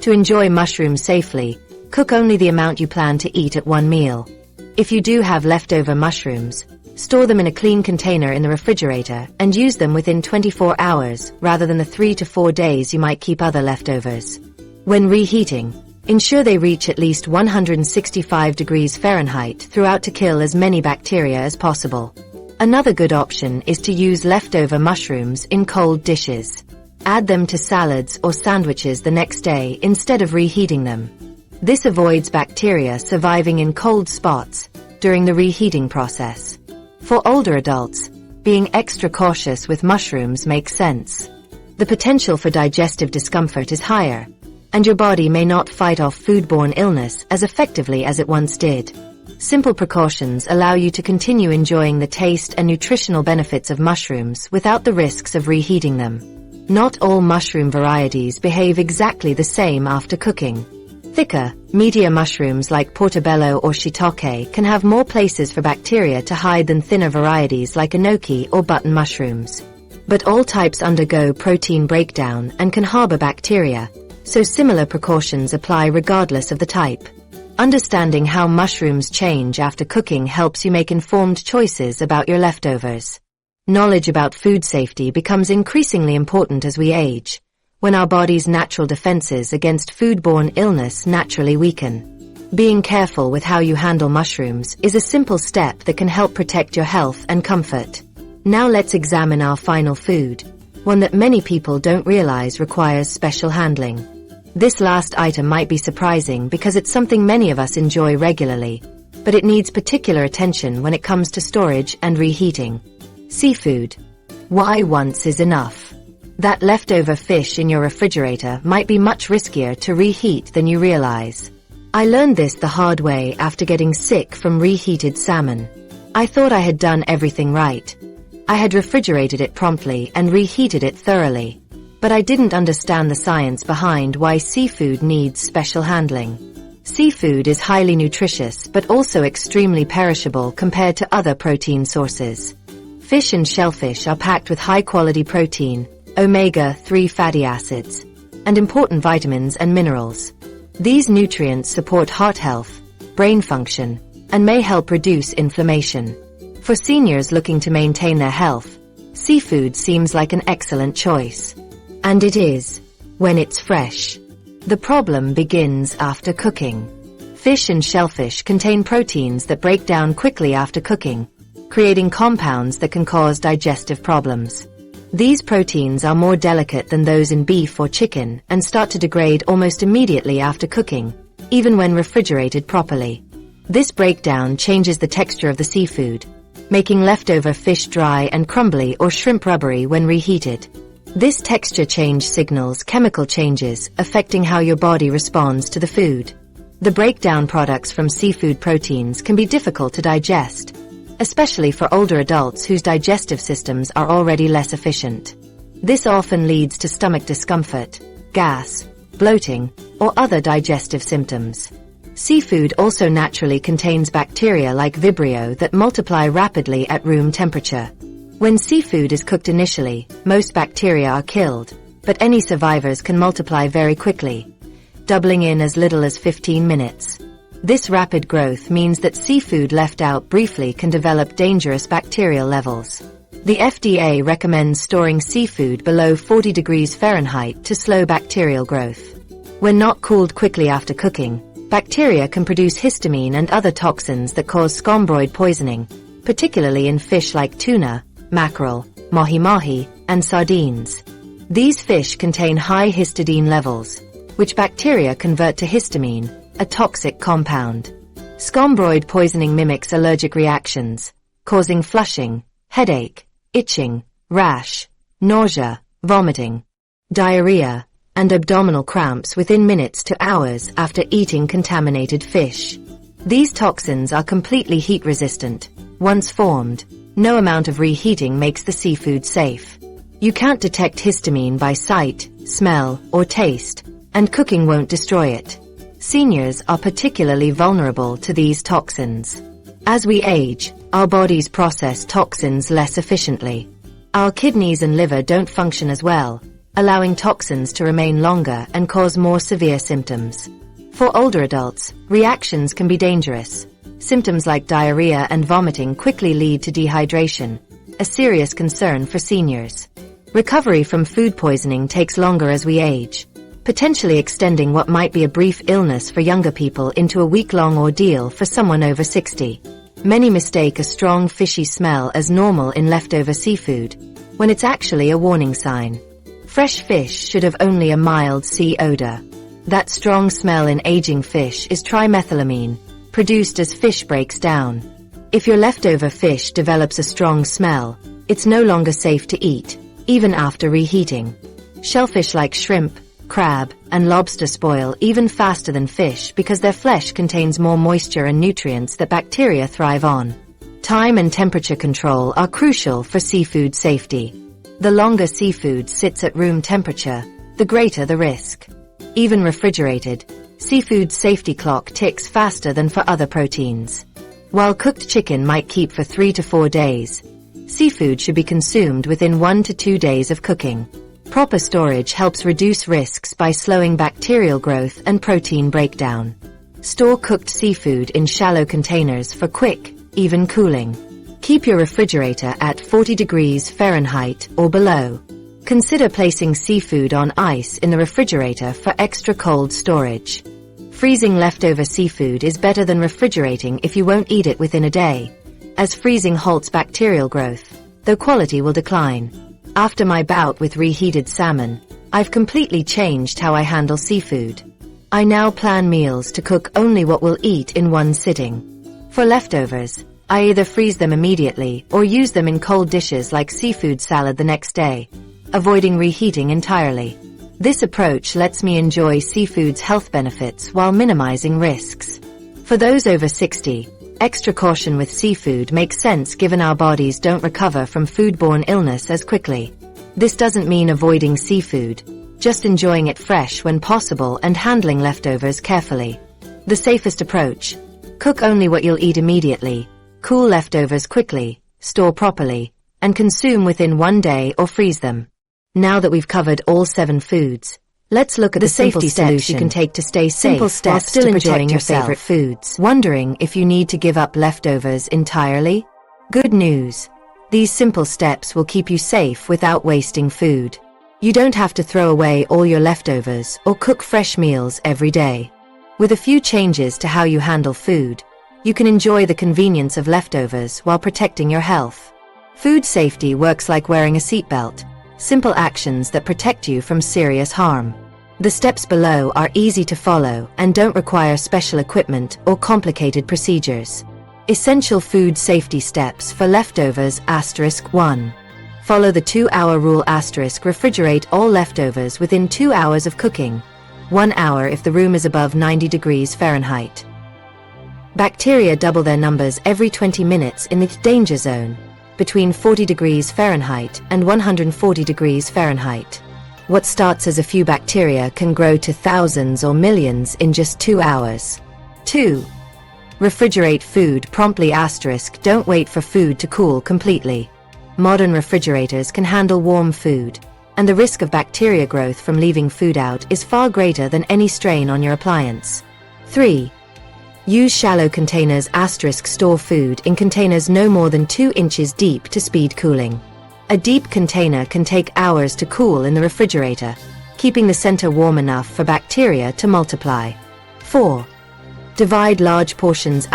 Speaker 1: To enjoy mushrooms safely, cook only the amount you plan to eat at one meal. If you do have leftover mushrooms, store them in a clean container in the refrigerator and use them within 24 hours rather than the 3 to 4 days you might keep other leftovers. When reheating, ensure they reach at least 165 degrees Fahrenheit throughout to kill as many bacteria as possible. Another good option is to use leftover mushrooms in cold dishes. Add them to salads or sandwiches the next day instead of reheating them. This avoids bacteria surviving in cold spots during the reheating process. For older adults, being extra cautious with mushrooms makes sense. The potential for digestive discomfort is higher, and your body may not fight off foodborne illness as effectively as it once did. Simple precautions allow you to continue enjoying the taste and nutritional benefits of mushrooms without the risks of reheating them. Not all mushroom varieties behave exactly the same after cooking. Thicker, meatier mushrooms like portobello or shiitake can have more places for bacteria to hide than thinner varieties like enoki or button mushrooms. But all types undergo protein breakdown and can harbor bacteria, so similar precautions apply regardless of the type. Understanding how mushrooms change after cooking helps you make informed choices about your leftovers. Knowledge about food safety becomes increasingly important as we age, when our body's natural defenses against foodborne illness naturally weaken. Being careful with how you handle mushrooms is a simple step that can help protect your health and comfort. Now let's examine our final food, one that many people don't realize requires special handling. This last item might be surprising because it's something many of us enjoy regularly, but it needs particular attention when it comes to storage and reheating. Seafood. Why once is enough? That leftover fish in your refrigerator might be much riskier to reheat than you realize. I learned this the hard way after getting sick from reheated salmon. I thought I had done everything right. I had refrigerated it promptly and reheated it thoroughly. But I didn't understand the science behind why seafood needs special handling. Seafood is highly nutritious but also extremely perishable compared to other protein sources. Fish and shellfish are packed with high-quality protein, omega-3 fatty acids, and important vitamins and minerals. These nutrients support heart health, brain function, and may help reduce inflammation. For seniors looking to maintain their health, seafood seems like an excellent choice. And it is, when it's fresh. The problem begins after cooking. Fish and shellfish contain proteins that break down quickly after cooking, creating compounds that can cause digestive problems. These proteins are more delicate than those in beef or chicken and start to degrade almost immediately after cooking, even when refrigerated properly. This breakdown changes the texture of the seafood, making leftover fish dry and crumbly or shrimp rubbery when reheated. This texture change signals chemical changes affecting how your body responds to the food. The breakdown products from seafood proteins can be difficult to digest, especially for older adults whose digestive systems are already less efficient. This often leads to stomach discomfort, gas, bloating, or other digestive symptoms. Seafood also naturally contains bacteria like Vibrio that multiply rapidly at room temperature. When seafood is cooked initially, most bacteria are killed, but any survivors can multiply very quickly, doubling in as little as 15 minutes. This rapid growth means that seafood left out briefly can develop dangerous bacterial levels. The FDA recommends storing seafood below 40 degrees Fahrenheit to slow bacterial growth. When not cooled quickly after cooking, bacteria can produce histamine and other toxins that cause scombroid poisoning, particularly in fish like tuna, mackerel, mahi-mahi, and sardines. These fish contain high histidine levels, which bacteria convert to histamine, a toxic compound. Scombroid poisoning mimics allergic reactions, causing flushing, headache, itching, rash, nausea, vomiting, diarrhea, and abdominal cramps within minutes to hours after eating contaminated fish. These toxins are completely heat-resistant. Once formed, no amount of reheating makes the seafood safe. You can't detect histamine by sight, smell, or taste, and cooking won't destroy it. Seniors are particularly vulnerable to these toxins. As we age, our bodies process toxins less efficiently. Our kidneys and liver don't function as well, allowing toxins to remain longer and cause more severe symptoms. For older adults, reactions can be dangerous. Symptoms like diarrhea and vomiting quickly lead to dehydration, a serious concern for seniors. Recovery from food poisoning takes longer as we age, potentially extending what might be a brief illness for younger people into a week-long ordeal for someone over 60. Many mistake a strong fishy smell as normal in leftover seafood, when it's actually a warning sign. Fresh fish should have only a mild sea odor. That strong smell in aging fish is trimethylamine, produced as fish breaks down. If your leftover fish develops a strong smell, it's no longer safe to eat, even after reheating. Shellfish like shrimp, crab, and lobster spoil even faster than fish because their flesh contains more moisture and nutrients that bacteria thrive on. Time and temperature control are crucial for seafood safety. The longer seafood sits at room temperature, the greater the risk. Even refrigerated, seafood's safety clock ticks faster than for other proteins. While cooked chicken might keep for 3 to 4 days, seafood should be consumed within 1 to 2 days of cooking. Proper storage helps reduce risks by slowing bacterial growth and protein breakdown. Store cooked seafood in shallow containers for quick, even cooling. Keep your refrigerator at 40 degrees Fahrenheit or below. Consider placing seafood on ice in the refrigerator for extra cold storage. Freezing leftover seafood is better than refrigerating if you won't eat it within a day, as freezing halts bacterial growth, though quality will decline. After my bout with reheated salmon, I've completely changed how I handle seafood. I now plan meals to cook only what we'll eat in one sitting. For leftovers, I either freeze them immediately or use them in cold dishes like seafood salad the next day, avoiding reheating entirely. This approach lets me enjoy seafood's health benefits while minimizing risks. For those over 60, extra caution with seafood makes sense given our bodies don't recover from foodborne illness as quickly. This doesn't mean avoiding seafood, just enjoying it fresh when possible and handling leftovers carefully. The safest approach: cook only what you'll eat immediately, cool leftovers quickly, store properly, and consume within 1 day or freeze them. Now that we've covered all 7 foods, let's look at the safety steps you can take to stay safe while still enjoying your favorite foods. Wondering if you need to give up leftovers entirely? Good news! These simple steps will keep you safe without wasting food. You don't have to throw away all your leftovers or cook fresh meals every day. With a few changes to how you handle food, you can enjoy the convenience of leftovers while protecting your health. Food safety works like wearing a seatbelt, simple actions that protect you from serious harm. The steps below are easy to follow and don't require special equipment or complicated procedures. Essential food safety steps for leftovers. 1. Follow the 2-hour rule. Refrigerate all leftovers within 2 hours of cooking. 1 hour if the room is above 90 degrees Fahrenheit. Bacteria double their numbers every 20 minutes in the danger zone, between 40 degrees Fahrenheit and 140 degrees Fahrenheit. What starts as a few bacteria can grow to thousands or millions in just 2 hours. 2. Refrigerate food promptly. Don't wait for food to cool completely. Modern refrigerators can handle warm food, and the risk of bacteria growth from leaving food out is far greater than any strain on your appliance. 3. Use shallow containers. Store food in containers no more than 2 inches deep to speed cooling. A deep container can take hours to cool in the refrigerator, keeping the center warm enough for bacteria to multiply. 4. Divide large portions.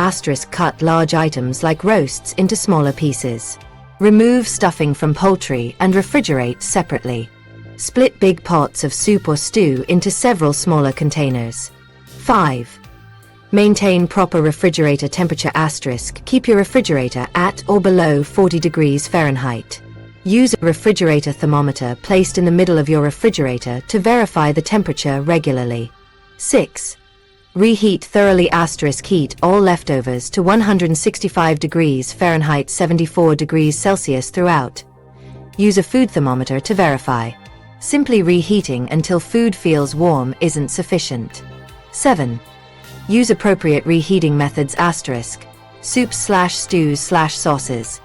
Speaker 1: Cut large items like roasts into smaller pieces. Remove stuffing from poultry and refrigerate separately. Split big pots of soup or stew into several smaller containers. 5. Maintain proper refrigerator temperature. Keep your refrigerator at or below 40 degrees Fahrenheit. Use a refrigerator thermometer placed in the middle of your refrigerator to verify the temperature regularly. 6. Reheat thoroughly. Heat all leftovers to 165 degrees Fahrenheit 74 degrees Celsius throughout. Use a food thermometer to verify. Simply reheating until food feels warm isn't sufficient. 7. Use appropriate reheating methods. Soups/stews/sauces.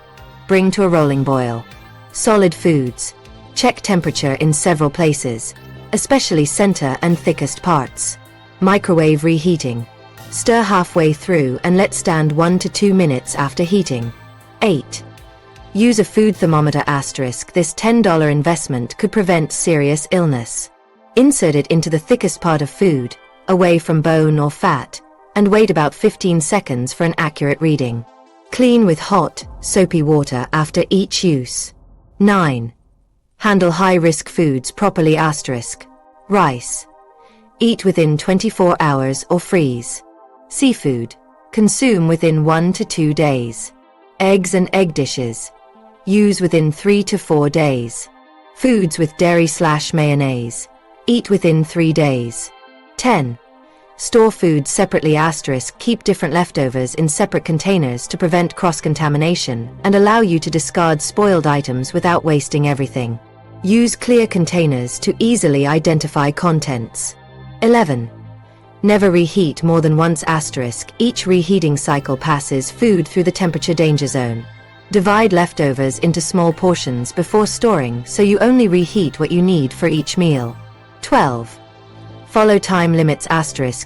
Speaker 1: Bring to a rolling boil. Solid foods. Check temperature in several places, especially center and thickest parts. Microwave reheating. Stir halfway through and let stand 1 to 2 minutes after heating. 8. Use a food thermometer. This $10 investment could prevent serious illness. Insert it into the thickest part of food, away from bone or fat, and wait about 15 seconds for an accurate reading. Clean with hot, soapy water after each use. 9. Handle high-risk foods properly. Rice. Eat within 24 hours or freeze. Seafood. Consume within 1 to 2 days. Eggs and egg dishes. Use within 3 to 4 days. Foods with dairy/mayonnaise. Eat within 3 days. 10. Store food separately. Keep different leftovers in separate containers to prevent cross-contamination and allow you to discard spoiled items without wasting everything. Use clear containers to easily identify contents. 11. Never reheat more than once. Each reheating cycle passes food through the temperature danger zone. Divide leftovers into small portions before storing so you only reheat what you need for each meal. 12. Follow time limits.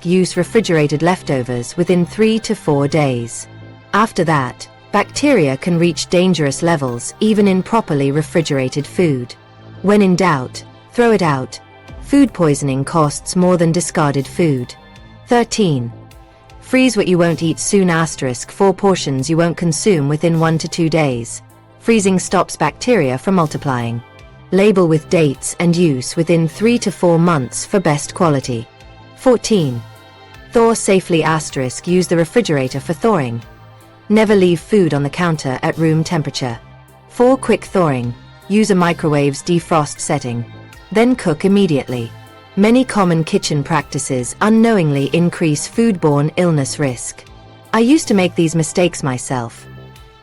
Speaker 1: Use refrigerated leftovers within 3 to 4 days. After that, bacteria can reach dangerous levels even in properly refrigerated food. When in doubt, throw it out. Food poisoning costs more than discarded food. 13. Freeze what you won't eat soon. 4 portions you won't consume within 1 to 2 days. Freezing stops bacteria from multiplying. Label with dates and use within 3 to 4 months for best quality. 14. Thaw safely. Use the refrigerator for thawing. Never leave food on the counter at room temperature. For quick thawing, use a microwave's defrost setting. Then cook immediately. Many common kitchen practices unknowingly increase foodborne illness risk. I used to make these mistakes myself,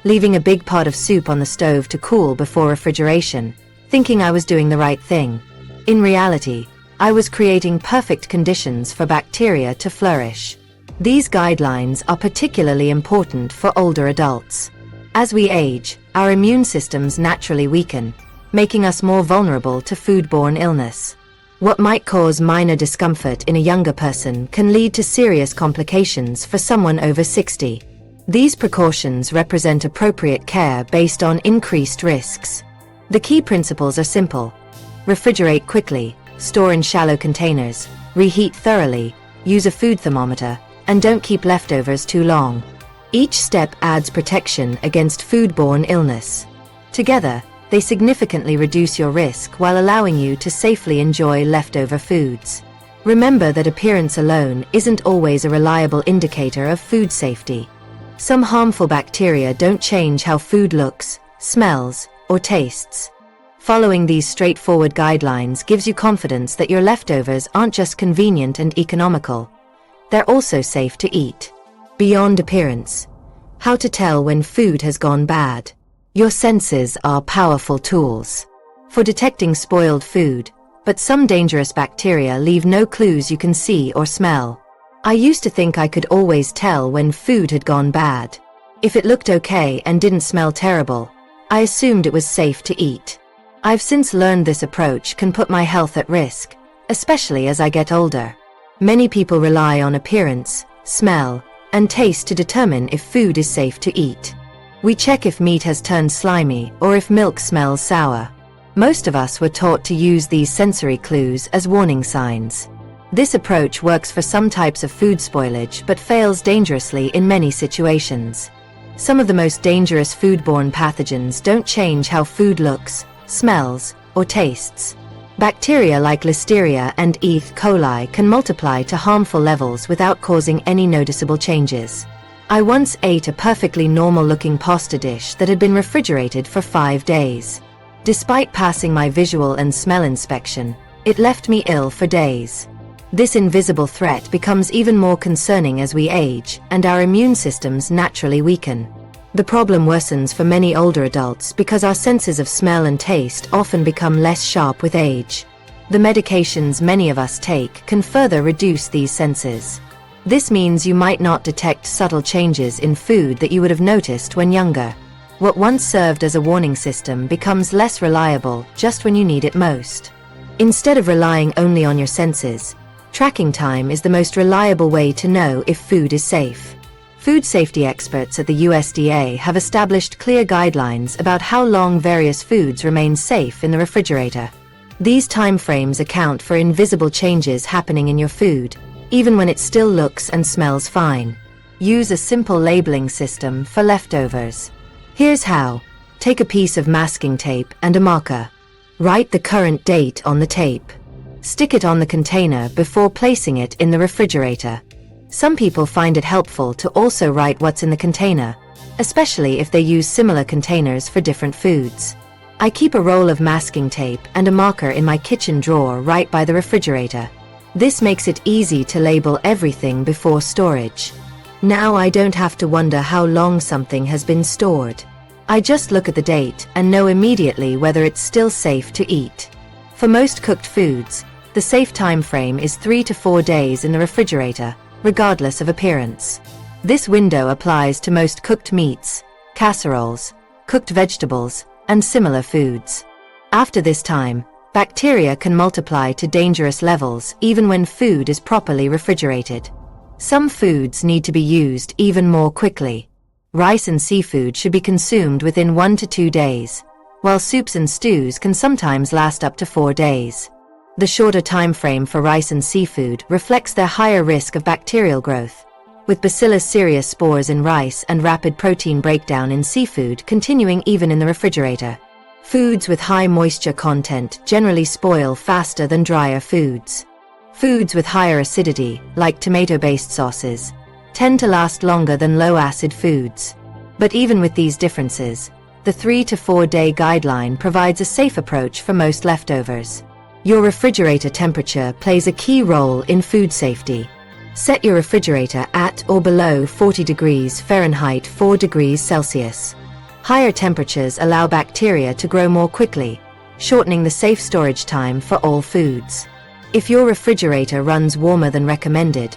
Speaker 1: leaving a big pot of soup on the stove to cool before refrigeration, thinking I was doing the right thing. In reality, I was creating perfect conditions for bacteria to flourish. These guidelines are particularly important for older adults. As we age, our immune systems naturally weaken, making us more vulnerable to foodborne illness. What might cause minor discomfort in a younger person can lead to serious complications for someone over 60. These precautions represent appropriate care based on increased risks. The key principles are simple. Refrigerate quickly, store in shallow containers, reheat thoroughly, use a food thermometer, and don't keep leftovers too long. Each step adds protection against foodborne illness. Together, they significantly reduce your risk while allowing you to safely enjoy leftover foods. Remember that appearance alone isn't always a reliable indicator of food safety. Some harmful bacteria don't change how food looks, smells, or tastes. Following these straightforward guidelines gives you confidence that your leftovers aren't just convenient and economical. They're also safe to eat. Beyond appearance. How to tell when food has gone bad. Your senses are powerful tools for detecting spoiled food, but some dangerous bacteria leave no clues you can see or smell. I used to think I could always tell when food had gone bad. If it looked okay and didn't smell terrible, I assumed it was safe to eat. I've since learned this approach can put my health at risk, especially as I get older. Many people rely on appearance, smell, and taste to determine if food is safe to eat. We check if meat has turned slimy or if milk smells sour. Most of us were taught to use these sensory clues as warning signs. This approach works for some types of food spoilage but fails dangerously in many situations. Some of the most dangerous foodborne pathogens don't change how food looks, smells, or tastes. Bacteria like Listeria and E. coli can multiply to harmful levels without causing any noticeable changes. I once ate a perfectly normal-looking pasta dish that had been refrigerated for 5 days. Despite passing my visual and smell inspection, it left me ill for days. This invisible threat becomes even more concerning as we age and our immune systems naturally weaken. The problem worsens for many older adults because our senses of smell and taste often become less sharp with age. The medications many of us take can further reduce these senses. This means you might not detect subtle changes in food that you would have noticed when younger. What once served as a warning system becomes less reliable just when you need it most. Instead of relying only on your senses, tracking time is the most reliable way to know if food is safe. Food safety experts at the USDA have established clear guidelines about how long various foods remain safe in the refrigerator. These timeframes account for invisible changes happening in your food, even when it still looks and smells fine. Use a simple labeling system for leftovers. Here's how. Take a piece of masking tape and a marker. Write the current date on the tape. Stick it on the container before placing it in the refrigerator. Some people find it helpful to also write what's in the container, especially if they use similar containers for different foods. I keep a roll of masking tape and a marker in my kitchen drawer right by the refrigerator. This makes it easy to label everything before storage. Now I don't have to wonder how long something has been stored. I just look at the date and know immediately whether it's still safe to eat. For most cooked foods, the safe time frame is 3 to 4 days in the refrigerator, regardless of appearance. This window applies to most cooked meats, casseroles, cooked vegetables, and similar foods. After this time, bacteria can multiply to dangerous levels even when food is properly refrigerated. Some foods need to be used even more quickly. Rice and seafood should be consumed within 1 to 2 days, while soups and stews can sometimes last up to 4 days. The shorter time frame for rice and seafood reflects their higher risk of bacterial growth, with Bacillus cereus spores in rice and rapid protein breakdown in seafood continuing even in the refrigerator. Foods with high moisture content generally spoil faster than drier foods. Foods with higher acidity, like tomato-based sauces, tend to last longer than low-acid foods. But even with these differences, the 3 to 4 day guideline provides a safe approach for most leftovers. Your refrigerator temperature plays a key role in food safety. Set your refrigerator at or below 40 degrees Fahrenheit 4 degrees Celsius. Higher temperatures allow bacteria to grow more quickly, shortening the safe storage time for all foods. If your refrigerator runs warmer than recommended,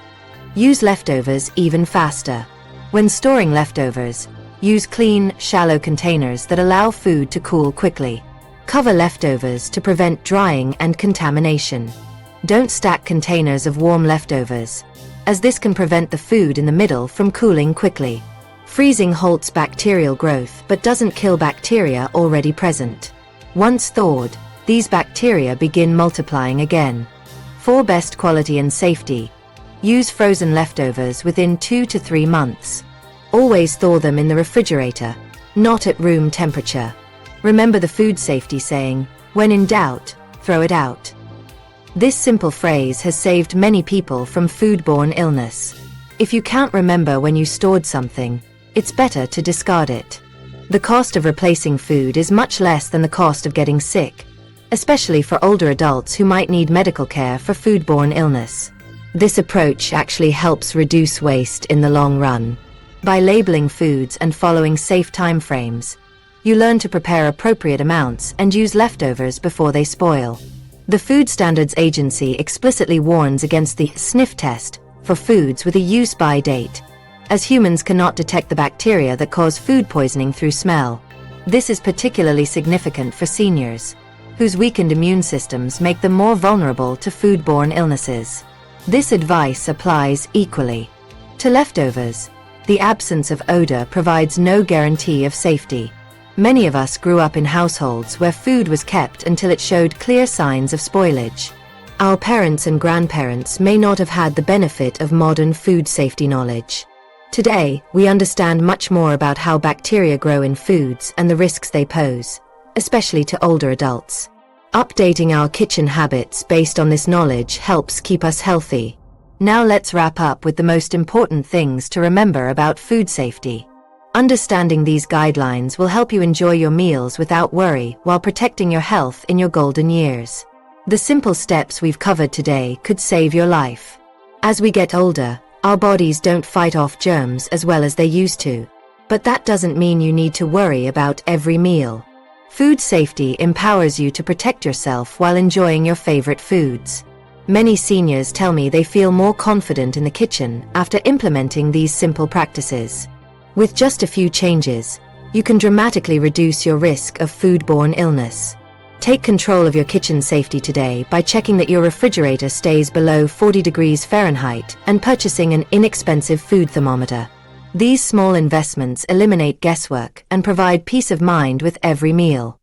Speaker 1: use leftovers even faster. When storing leftovers, use clean, shallow containers that allow food to cool quickly. Cover leftovers to prevent drying and contamination. Don't stack containers of warm leftovers, as this can prevent the food in the middle from cooling quickly. Freezing halts bacterial growth but doesn't kill bacteria already present. Once thawed, these bacteria begin multiplying again. 4. Best quality and safety. Use frozen leftovers within 2 to 3 months. Always thaw them in the refrigerator, not at room temperature. Remember the food safety saying, when in doubt, throw it out. This simple phrase has saved many people from foodborne illness. If you can't remember when you stored something, it's better to discard it. The cost of replacing food is much less than the cost of getting sick, especially for older adults who might need medical care for foodborne illness. This approach actually helps reduce waste in the long run. By labeling foods and following safe time frames, you learn to prepare appropriate amounts and use leftovers before they spoil. The Food Standards Agency explicitly warns against the sniff test for foods with a use-by date, as humans cannot detect the bacteria that cause food poisoning through smell. This is particularly significant for seniors, whose weakened immune systems make them more vulnerable to foodborne illnesses. This advice applies equally to leftovers. The absence of odor provides no guarantee of safety. Many of us grew up in households where food was kept until it showed clear signs of spoilage. Our parents and grandparents may not have had the benefit of modern food safety knowledge. Today, we understand much more about how bacteria grow in foods and the risks they pose, especially to older adults. Updating our kitchen habits based on this knowledge helps keep us healthy. Now let's wrap up with the most important things to remember about food safety. Understanding these guidelines will help you enjoy your meals without worry while protecting your health in your golden years. The simple steps we've covered today could save your life. As we get older, our bodies don't fight off germs as well as they used to. But that doesn't mean you need to worry about every meal. Food safety empowers you to protect yourself while enjoying your favorite foods. Many seniors tell me they feel more confident in the kitchen after implementing these simple practices. With just a few changes, you can dramatically reduce your risk of foodborne illness. Take control of your kitchen safety today by checking that your refrigerator stays below 40 degrees Fahrenheit and purchasing an inexpensive food thermometer. These small investments eliminate guesswork and provide peace of mind with every meal.